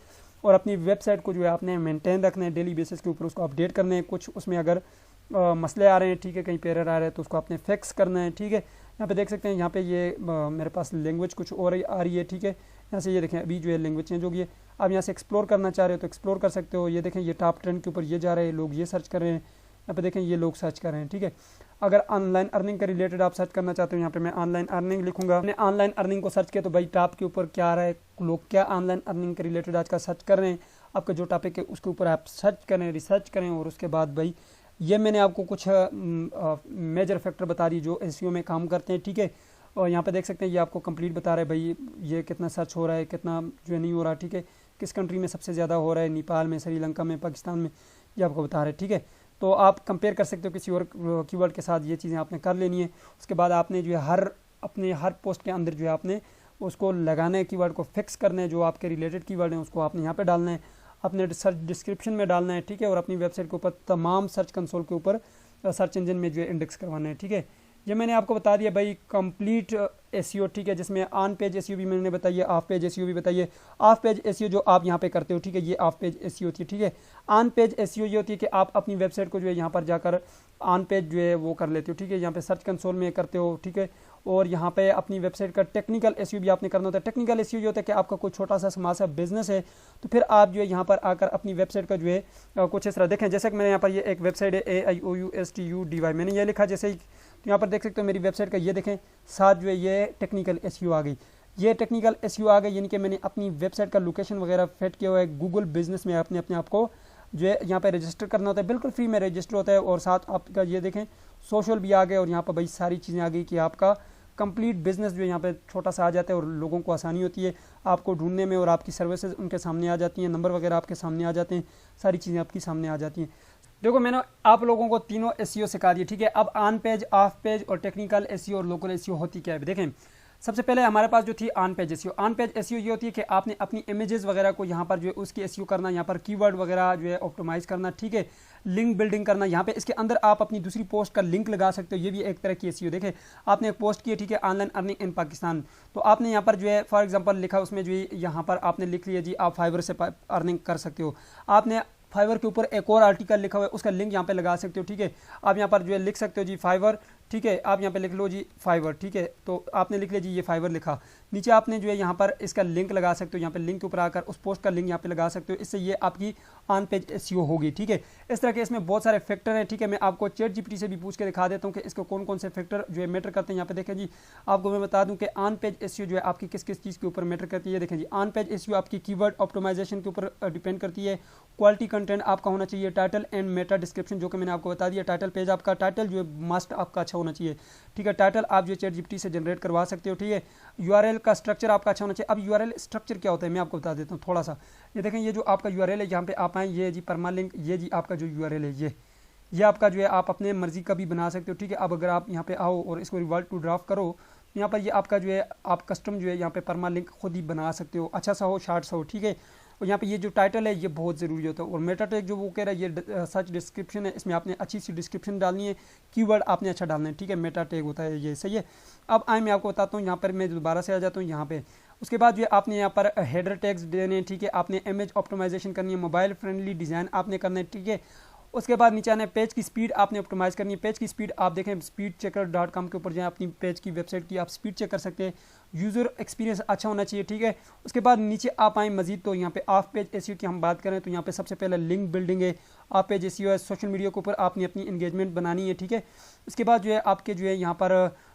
और अपनी वेबसाइट को जो है आपने मेंटेन रखना है, डेली बेसिस के ऊपर उसको अपडेट करना है। कुछ उसमें अगर मसले आ रहे हैं, ठीक है, कहीं पे एरर आ रहा है तो उसको आपने फिक्स करना है, ठीक है। यहाँ पे देख सकते हैं, यहाँ पे ये मेरे पास लैंग्वेज कुछ और आ रही है, ठीक है। यहाँ से ये देखें अभी जो है लैंग्वेज चेंज होगी है। आप यहाँ से एक्सप्लोर करना चाह रहे हो तो एक्सप्लोर कर सकते हो। ये देखें ये टॉप ट्रेंड के ऊपर ये जा रहे हैं लोग, ये सर्च कर रहे हैं। यहाँ पे देखें ये लोग सर्च कर रहे हैं, ठीक है। अगर ऑनलाइन अर्निंग के रिलेटेड आप सर्च करना चाहते हो, यहाँ पे मैं ऑनलाइन अर्निंग लिखूंगा। मैंने ऑनलाइन अर्निंग को सर्च किया तो भाई टॉप के ऊपर क्या आ रहा है, लोग क्या ऑनलाइन अर्निंग के रिलेटेड आज का सर्च कर रहे हैं। आपका जो टॉपिक है उसके ऊपर आप सर्च करें, रिसर्च करें, और उसके बाद भाई ये मैंने आपको कुछ मेजर फैक्टर बता दी जो एसईओ में काम करते हैं, ठीक है। और यहाँ पे देख सकते हैं ये आपको कंप्लीट बता रहा है भाई ये कितना सर्च हो रहा है, कितना जो है नहीं हो रहा, ठीक है। किस कंट्री में सबसे ज़्यादा हो रहा है, नेपाल में, श्रीलंका में, पाकिस्तान में, ये आपको बता रहा है, ठीक है। तो आप कंपेयर कर सकते हो किसी और कीवर्ड के साथ, ये चीज़ें आपने कर लेनी है। उसके बाद आपने जो है अपने हर पोस्ट के अंदर जो है आपने उसको लगाना है, कीवर्ड को फिक्स करना है, जो आपके रिलेटेड कीवर्ड हैं उसको आपने यहाँ पे डालना है, अपने सर्च डिस्क्रिप्शन में डालना है, ठीक है। और अपनी वेबसाइट के ऊपर तमाम सर्च कंसोल के ऊपर सर्च इंजन में जो है इंडेक्स करवाना है, ठीक है। ये मैंने आपको बता दिया भाई कंप्लीट एसईओ, ठीक है, जिसमें ऑन पेज एसईओ भी मैंने बताइए, ऑफ पेज एसईओ भी बताइए। ऑफ पेज एसईओ जो आप यहाँ पे करते हो, ठीक है, ये ऑफ पेज एसईओ होती है, ठीक है। ऑन पेज एसईओ ये होती है कि आप अपनी वेबसाइट को जो है यहाँ पर जाकर ऑन पेज जो है वो कर लेते हो, ठीक है, यहाँ पे सर्च कंसोल में करते हो, ठीक है। और यहाँ पे अपनी वेबसाइट का टेक्निकल एसईओ भी आपने करना होता है। टेक्निकल एसईओ ये होता है कि आपका कोई छोटा सा समाज सा बिजनेस है, तो फिर आप जो है यहाँ पर आकर अपनी वेबसाइट का जो है कुछ इस तरह देखें, जैसे कि मैंने यहाँ पर ये एक वेबसाइट है AIOUSTUDY, मैंने ये लिखा जैसे ही, तो यहाँ पर देख सकते हो मेरी वेबसाइट का ये देखें, साथ जो है ये टेक्निकल एसईओ आ गई। ये टेक्निकल एसईओ आ गई, यानी कि मैंने अपनी वेबसाइट का लोकेशन वगैरह फिट किया हुआ है। गूगल बिजनेस में आपने अपने आप को जो है यहाँ पे रजिस्टर करना होता है, बिल्कुल फ्री में रजिस्टर होता है। और साथ आपका ये देखें सोशल भी आ गए, और यहाँ पर भाई सारी चीज़ें आ गई कि आपका कंप्लीट बिजनेस जो है यहाँ पे छोटा सा आ जाता है, और लोगों को आसानी होती है आपको ढूंढने में, और आपकी सर्विसेज उनके सामने आ जाती हैं, नंबर वगैरह आपके सामने आ जाते हैं, सारी चीज़ें आपकी सामने आ जाती हैं। देखो मैंने आप लोगों को तीनों एसईओ सिखा दिए, ठीक है। अब ऑन पेज, ऑफ पेज और टेक्निकल एसईओ और लोकल एसईओ होती क्या है देखें। सबसे पहले हमारे पास जो थी on page SEO. On page SEO ये होती है कि आपने अपनी इमेजेस वगैरह को यहाँ पर जो है उसकी एसईओ करना, यहाँ पर कीवर्ड वगैरह जो है ऑप्टिमाइज करना, ठीक है, लिंक बिल्डिंग करना। यहाँ पे इसके अंदर आप अपनी दूसरी पोस्ट का लिंक लगा सकते हो, ये भी एक तरह की एसईओ। देखें आपने एक पोस्ट की है, ठीक है, ऑनलाइन अर्निंग इन पाकिस्तान, तो आपने यहाँ पर जो है फॉर एग्जांपल लिखा, उसमें जो है यहाँ पर आपने लिख लिया जी आप फाइवर से अर्निंग कर सकते हो। आपने फाइवर के ऊपर एक और आर्टिकल लिखा हुआ है, उसका लिंक यहाँ पे लगा सकते हो, ठीक है। आप यहाँ पर जो है लिख सकते हो जी फाइवर, ठीक है, आप यहाँ पे लिख लो जी फाइवर, ठीक है। तो आपने लिख लिया जी ये फाइवर लिखा, नीचे आपने जो है यहाँ पर इसका लिंक लगा सकते हो, यहाँ पे लिंक के ऊपर आकर उस पोस्ट का लिंक यहाँ पे लगा सकते हो, इससे ये आपकी ऑन पेज एसईओ होगी, ठीक है। इस तरह के इसमें बहुत सारे फैक्टर हैं, ठीक है। मैं आपको चैट जीपीटी से भी पूछ के दिखा देता हूँ कि इसको कौन कौन से फैक्टर जो है मैटर करते हैं। यहाँ पे देखें जी, आपको मैं बता दूँ कि ऑन पेज एसईओ जो है आपकी किस किस चीज़ के ऊपर मैटर करती है। ये देखें जी, ऑन पेज एसईओ आपकी कीवर्ड ऑप्टिमाइजेशन के ऊपर डिपेंड करती है। क्वालिटी कंटेंट आपका होना चाहिए, टाइटल एंड मेटा डिस्क्रिप्शन, जो कि मैंने आपको बता दिया। टाइटल पेज आपका टाइटल जो है मस्ट आपका अच्छा होना चाहिए, ठीक है। टाइटल आप जो चैट जीपीटी से जनरेट करवा सकते हो, ठीक है। यूआरएल का स्ट्रक्चर आपका अच्छा होना चाहिए। अब यूआरएल स्ट्रक्चर क्या होता है मैं आपको बता देता हूँ थोड़ा सा। ये देखें, ये जो आपका यूआरएल है, यहाँ पे आप आए, ये जी परमालिंक, ये जी आपका जो यूआरएल है, ये आपका जो है आप अपने मर्जी का भी बना सकते हो, ठीक है। अब अगर आप यहाँ पे आओ और इसको रिवर्ट टू ड्राफ्ट करो, यहाँ पर ये आपका जो है आप कस्टम जो है यहाँ पे परमालिंक खुद ही बना सकते हो, अच्छा सा हो, शार्ट सा हो, ठीक है। और यहाँ पे ये जो टाइटल है ये बहुत ज़रूरी होता है। और मेटा टैग जो वो कह रहा है ये सर्च डिस्क्रिप्शन है, इसमें आपने अच्छी सी डिस्क्रिप्शन डालनी है, कीवर्ड आपने अच्छा डालना है, ठीक है। मेटा टैग होता है ये, सही है। अब आए मैं आपको बताता हूँ, यहाँ पर मैं दोबारा से आ जाता हूँ यहाँ पे। उसके बाद जो है आपने यहाँ पर हेडर टैग्स देने, ठीक है। आपने इमेज ऑप्टिमाइजेशन करनी है, मोबाइल फ्रेंडली डिज़ाइन आपने करना है, ठीक है। उसके बाद नीचे आना है, पेज की स्पीड आपने ऑप्टिमाइज़ करनी है। पेज की स्पीड आप देखें speedchecker.com के ऊपर जाएं, अपनी पेज की वेबसाइट की आप स्पीड चेक कर सकते हैं। यूज़र एक्सपीरियंस अच्छा होना चाहिए, ठीक है। उसके बाद नीचे आप आएँ मजीद, तो यहाँ पे ऑफ पेज एसईओ की हम बात करें तो यहाँ पे सबसे पहले लिंक बिल्डिंग है, ऑफ पेज एसईओ है। सोशल मीडिया के ऊपर आपने अपनी इंगेजमेंट बनानी है, ठीक है। उसके बाद जो है आपके जो है यहाँ पर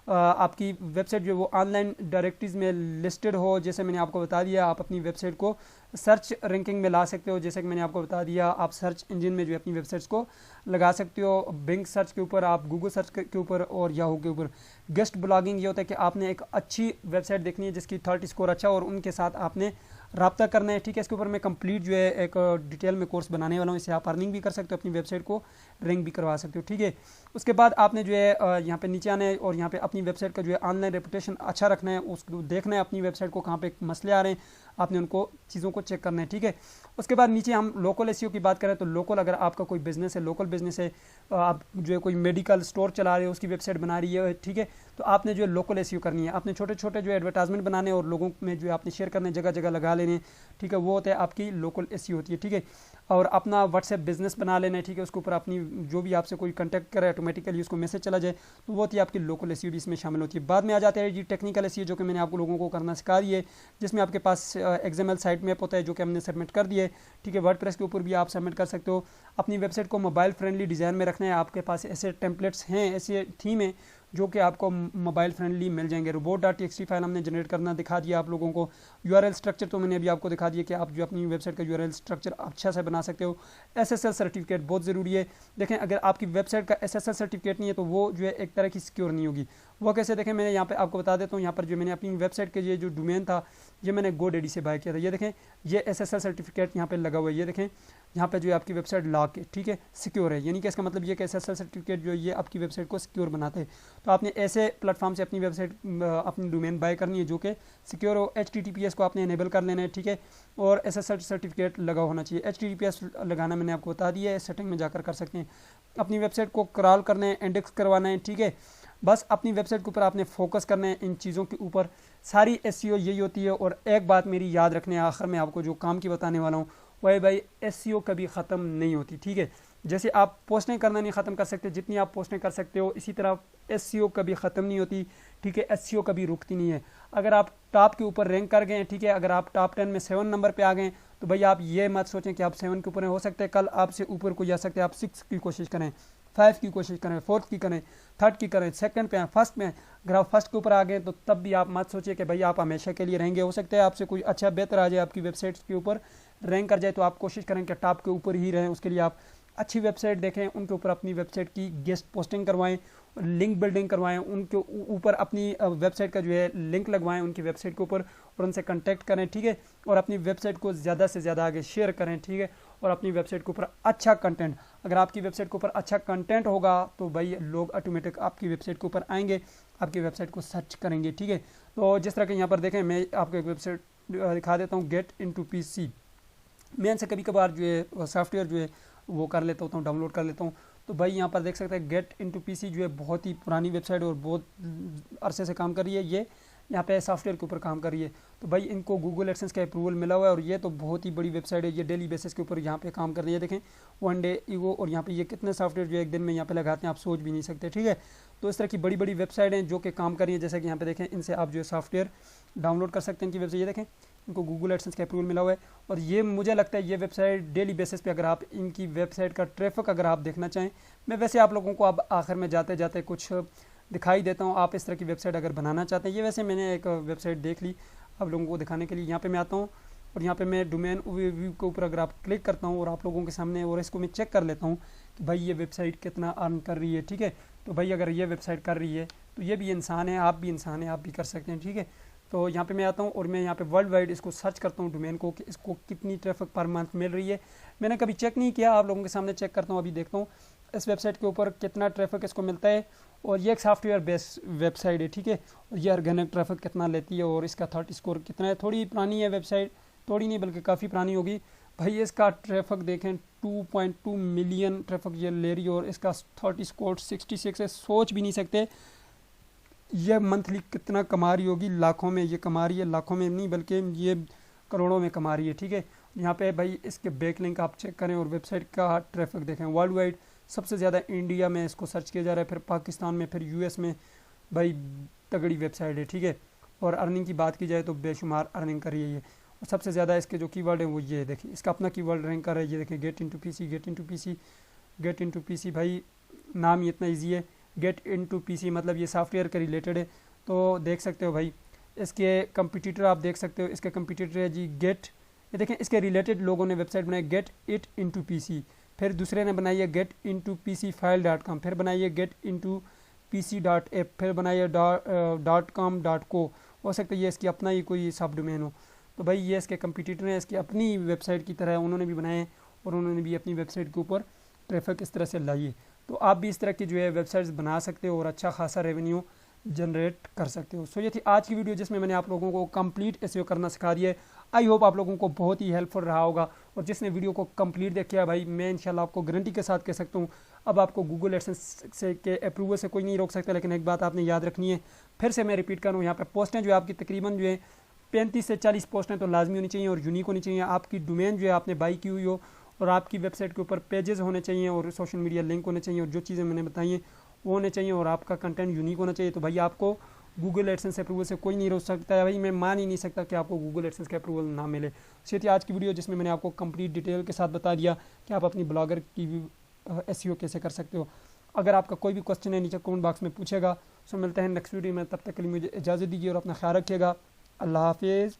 आपकी वेबसाइट जो है वो ऑनलाइन डायरेक्टरीज में लिस्टेड हो, जैसे मैंने आपको बता दिया। आप अपनी वेबसाइट को सर्च रैंकिंग में ला सकते हो, जैसे कि मैंने आपको बता दिया। आप सर्च इंजन में जो है अपनी वेबसाइट्स को लगा सकते हो, बिंग सर्च के ऊपर, आप गूगल सर्च के ऊपर और याहू के ऊपर। गेस्ट ब्लॉगिंग ये होता है कि आपने एक अच्छी वेबसाइट देखनी है जिसकी 30 स्कोर अच्छा और उनके साथ आपने रब्ता करना है, ठीक है। इसके ऊपर मैं कंप्लीट जो है एक डिटेल में कोर्स बनाने वाला हूँ, इससे आप अर्निंग भी कर सकते हो, अपनी वेबसाइट को रैंक भी करवा सकते हो, ठीक है। उसके बाद आपने जो है यहाँ पे नीचे आना है और यहाँ पे अपनी वेबसाइट का जो है ऑनलाइन रेपुटेशन अच्छा रखना है, उसको देखना है अपनी वेबसाइट को कहाँ पे मसले आ रहे हैं, आपने उनको चीज़ों को चेक करना है, ठीक है। उसके बाद नीचे हम लोकल एसईओ की बात करें तो लोकल, अगर आपका कोई बिजनेस है, लोकल बिजनेस है, आप जो है कोई मेडिकल स्टोर चला रहे हो, उसकी वेबसाइट बना रही है, ठीक है, तो आपने जो है लोकल एसईओ करनी है। आपने छोटे छोटे जो एडवर्टाइजमेंट बनाने और लोगों में जो है आपने शेयर करने, जगह जगह लगा लेने, ठीक है, वो होता है आपकी लोकल एसईओ होती है, ठीक है। और अपना व्हाट्सएप बिजनेस बना लेना है, ठीक है। उसके ऊपर अपनी जो भी आपसे कोई कांटेक्ट करे ऑटोमेटिकली उसको मैसेज चला जाए, तो वो थी आपकी लोकल एसईओ इसमें शामिल होती है। बाद में आ जाते हैं जी टेक्निकल एसईओ, जो कि मैंने आपको लोगों को करना सिखा दी है, जिसमें आपके पास एक्सएमएल साइट मैप होता है जो कि हमने सबमिट कर दिया है, ठीक है। वर्डप्रेस के ऊपर भी आप सबमिट कर सकते हो। अपनी वेबसाइट को मोबाइल फ्रेंडली डिज़ाइन में रखना है, आपके पास ऐसे टेम्पलेट्स हैं, ऐसे थीम है जो कि आपको मोबाइल फ्रेंडली मिल जाएंगे। robot.txt फाइल हमने जनरेट करना दिखा दिया आप लोगों को। यूआरएल स्ट्रक्चर तो मैंने अभी आपको दिखा दिया कि आप जो अपनी वेबसाइट का यूआरएल स्ट्रक्चर अच्छा से बना सकते हो। एसएसएल सर्टिफिकेट बहुत ज़रूरी है। देखें, अगर आपकी वेबसाइट का एसएसएल सर्टिफिकेट नहीं है तो वो जो है एक तरह की सिक्योर नहीं होगी। वो कैसे, देखें मैंने यहाँ पे आपको बता देता हूँ। यहाँ पर जो मैंने अपनी वेबसाइट के ये जो डोमेन था ये मैंने GoDaddy से बाय किया था। ये देखें, ये एसएसएल सर्टिफिकेट यहाँ पे लगा हुआ है। ये देखें यहाँ पे जो है आपकी वेबसाइट लॉक है, ठीक है, सिक्योर है। यानी कि इसका मतलब ये कि एसएसएल सर्टिफिकेट जो है ये आपकी वेबसाइट को सिक्योर बनाते हैं। तो आपने ऐसे प्लेटफॉर्म से अपनी वेबसाइट अपनी डोमेन बाय करनी है जो कि सिक्योर हो। HTTPS को आपने इनेबल कर लेना है, ठीक है, और एसएसएल सर्टिफिकेट लगा होना चाहिए। HTTPS लगाना मैंने आपको बता दिया है, सेटिंग में जाकर कर सकते हैं। अपनी वेबसाइट को क्रॉल करना है, इंडेक्स करवाना है, ठीक है। बस अपनी वेबसाइट के ऊपर आपने फोकस करना है, इन चीज़ों के ऊपर। सारी एसईओ यही होती है। और एक बात मेरी याद रखने आखिर में आपको जो काम की बताने वाला हूँ, वही भाई एसईओ कभी ख़त्म नहीं होती, ठीक है। जैसे आप पोस्टें करना नहीं ख़त्म कर सकते, जितनी आप पोस्टें कर सकते हो, इसी तरह एसईओ कभी ख़त्म नहीं होती, ठीक है। एसईओ कभी रुकती नहीं है। अगर आप टॉप के ऊपर रैंक कर गए, ठीक है, अगर आप टॉप 10 में 7 नंबर पे आ गए, तो भाई आप ये मत सोचें कि आप 7 के ऊपर हो सकते हैं, कल आपसे ऊपर कोई आ सकते हैं। आप 6 की कोशिश करें, 5 की कोशिश करें, 4th की करें, 3rd की करें, 2nd पे, फर्स्ट में। अगर आप फर्स्ट के ऊपर आ गए तो तब भी आप मत सोचिए कि भाई आप हमेशा के लिए रहेंगे। हो सकता है आपसे कोई अच्छा बेहतर आ जाए, आपकी वेबसाइट के ऊपर रैंक कर जाए, तो आप कोशिश करें कि टॉप के ऊपर ही रहें। उसके लिए आप अच्छी वेबसाइट देखें, उनके ऊपर अपनी वेबसाइट की गेस्ट पोस्टिंग करवाएं, लिंक बिल्डिंग करवाएं, उनके ऊपर अपनी वेबसाइट का जो है लिंक लगवाएं उनकी वेबसाइट के ऊपर और उनसे कांटेक्ट करें, ठीक है। और अपनी वेबसाइट को ज़्यादा से ज़्यादा आगे शेयर करें, ठीक है। और अपनी वेबसाइट के ऊपर अच्छा कंटेंट, अगर आपकी वेबसाइट के ऊपर अच्छा कंटेंट होगा तो भाई लोग ऑटोमेटिक आपकी वेबसाइट के ऊपर आएंगे, आपकी वेबसाइट को सर्च करेंगे, ठीक है। तो जिस तरह के यहाँ पर देखें, मैं आपको एक वेबसाइट दिखा देता हूँ, GetIntoPC। मैं इनसे कभी कभार जो है सॉफ्टवेयर जो है वो कर लेता हूँ, डाउनलोड कर लेता हूँ। तो भाई यहाँ पर देख सकते हैं GetIntoPC जो है बहुत ही पुरानी वेबसाइट और बहुत अरसे से काम कर रही है। ये यहाँ पे सॉफ्टवेयर के ऊपर काम कर रही है। तो भाई इनको गूगल एडसेंस का अप्रूवल मिला हुआ है और ये तो बहुत ही बड़ी वेबसाइट है। ये डेली बेसिस के ऊपर यहाँ पे काम कर रही है। देखें, 1 डे ईगो, और यहाँ पे ये कितने सॉफ्टवेयर जो एक दिन में यहाँ पे लगाते हैं आप सोच भी नहीं सकते, ठीक है। तो इस तरह की बड़ी बड़ी वेबसाइट हैं जो कि काम कर रही है। जैसे कि यहाँ पे देखें, इनसे आप जो है सॉफ्टवेयर डाउनलोड कर सकते हैं इनकी वेबसाइट। ये देखें, इनको गूगल एडसेंस का अप्रूवल मिला हुआ है। और ये मुझे लगता है ये वेबसाइट डेली बेसिस पे, अगर आप इनकी वेबसाइट का ट्रैफिक अगर आप देखना चाहें, मैं वैसे आप लोगों को अब आखिर में जाते जाते कुछ दिखाई देता हूँ। आप इस तरह की वेबसाइट अगर बनाना चाहते हैं, ये वैसे मैंने एक वेबसाइट देख ली आप लोगों को दिखाने के लिए। यहाँ पे मैं आता हूँ और यहाँ पे मैं डोमेन ओवरव्यू के ऊपर अगर आप क्लिक करता हूँ और आप लोगों के सामने, और इसको मैं चेक कर लेता हूँ कि भाई ये वेबसाइट कितना अर्न कर रही है, ठीक है। तो भाई अगर ये वेबसाइट कर रही है तो ये भी इंसान है, आप भी इंसान है, आप भी कर सकते हैं, ठीक है। तो यहाँ पे मैं आता हूँ और मैं यहाँ पे वर्ल्ड वाइड इसको सर्च करता हूँ डोमेन को कि इसको कितनी ट्रैफिक पर मंथ मिल रही है। मैंने कभी चेक नहीं किया, आप लोगों के सामने चेक करता हूँ। अभी देखता हूँ इस वेबसाइट के ऊपर कितना ट्रैफिक इसको मिलता है। और ये एक सॉफ्टवेयर बेस्ड वेबसाइट है, ठीक है। और ये ऑर्गेनिक ट्रैफिक कितना लेती है और इसका 30 स्कोर कितना है। थोड़ी पुरानी है वेबसाइट, थोड़ी नहीं बल्कि काफ़ी पुरानी होगी। भाई इसका ट्रैफिक देखें, 2.2 मिलियन ट्रैफिक ये ले रही है और इसका 30 स्कोर 66 है। सोच भी नहीं सकते ये मंथली कितना कमा रही होगी। लाखों में ये कमा रही है, लाखों में नहीं बल्कि ये करोड़ों में कमा रही है, ठीक है। यहाँ पे भाई इसके बैक लिंक आप चेक करें और वेबसाइट का ट्रैफिक देखें। वर्ल्ड वाइड सबसे ज़्यादा इंडिया में इसको सर्च किया जा रहा है, फिर पाकिस्तान में, फिर यूएस में। भाई तगड़ी वेबसाइट है, ठीक है। और अर्निंग की बात की जाए तो बेशुमार अर्निंग कर रही है ये। और सबसे ज़्यादा इसके जो कीवर्ड है वो ये देखिए, इसका अपना कीवर्ड रैंक कर रहा है। ये देखिए GetIntoPC भाई नाम ही इतना ईजी है। GetIntoPC मतलब ये सॉफ्टवेयर के रिलेटेड है। तो देख सकते हो भाई इसके कंपटीटर आप देख सकते हो। इसके कंपटीटर है जी गेट, ये देखें इसके रिलेटेड लोगों ने वेबसाइट बनाई GetItIntoPC, फिर दूसरे ने बनाई है GetIntoPCfile.com, फिर बनाई है GetIntoPC.app, फिर बनाई है .com.co। हो सकता है ये इसकी अपना ही कोई सब डोमेन हो। तो भाई ये इसके कंपटीटर हैं, इसकी अपनी वेबसाइट की तरह उन्होंने भी बनाए और उन्होंने भी अपनी वेबसाइट के ऊपर ट्रैफिक इस तरह से लाई है। तो आप भी इस तरह की जो है वेबसाइट्स बना सकते हो और अच्छा खासा रेवेन्यू जनरेट कर सकते हो। सो ये थी आज की वीडियो जिसमें मैंने आप लोगों को कंप्लीट एसईओ करना सिखा दिया है। आई होप आप लोगों को बहुत ही हेल्पफुल रहा होगा। और जिसने वीडियो को कंप्लीट देखा भाई, मैं इंशाल्लाह आपको गारंटी के साथ कह सकता हूँ अब आपको गूगल एडसेंस से के अप्रूवल से कोई नहीं रोक सकता। लेकिन एक बात आपने याद रखनी है, फिर से मैं रिपीट कर रहा हूँ, यहाँ पर पोस्टें जो है आपकी तकरीबन जो है 35 से 40 पोस्टें तो लाजमी होनी चाहिए और यूनिक होनी चाहिए। आपकी डोमेन जो है आपने बाई की हुई हो और आपकी वेबसाइट के ऊपर पेजेस होने चाहिए और सोशल मीडिया लिंक होने चाहिए और जो चीज़ें मैंने बताई हैं वो होने चाहिए और आपका कंटेंट यूनिक होना चाहिए। तो भाई आपको गूगल एडसेंस अप्रूवल से कोई नहीं रोक सकता है। भाई मैं मान ही नहीं सकता कि आपको गूगल एडसेंस का अप्रूवल ना मिले। ये थी आज की वीडियो जिसमें मैंने आपको कंप्लीट डिटेल के साथ बता दिया कि आप अपनी ब्लॉगर की भी एसईओ कैसे कर सकते हो। अगर आपका कोई भी क्वेश्चन है नीचे कमेंट बॉक्स में पूछेगा। सो मिलते हैं नेक्स्ट वीडियो में, तब तक के लिए मुझे इजाज़त दीजिए और अपना ख्याल रखिएगा। अल्लाह हाफिज़।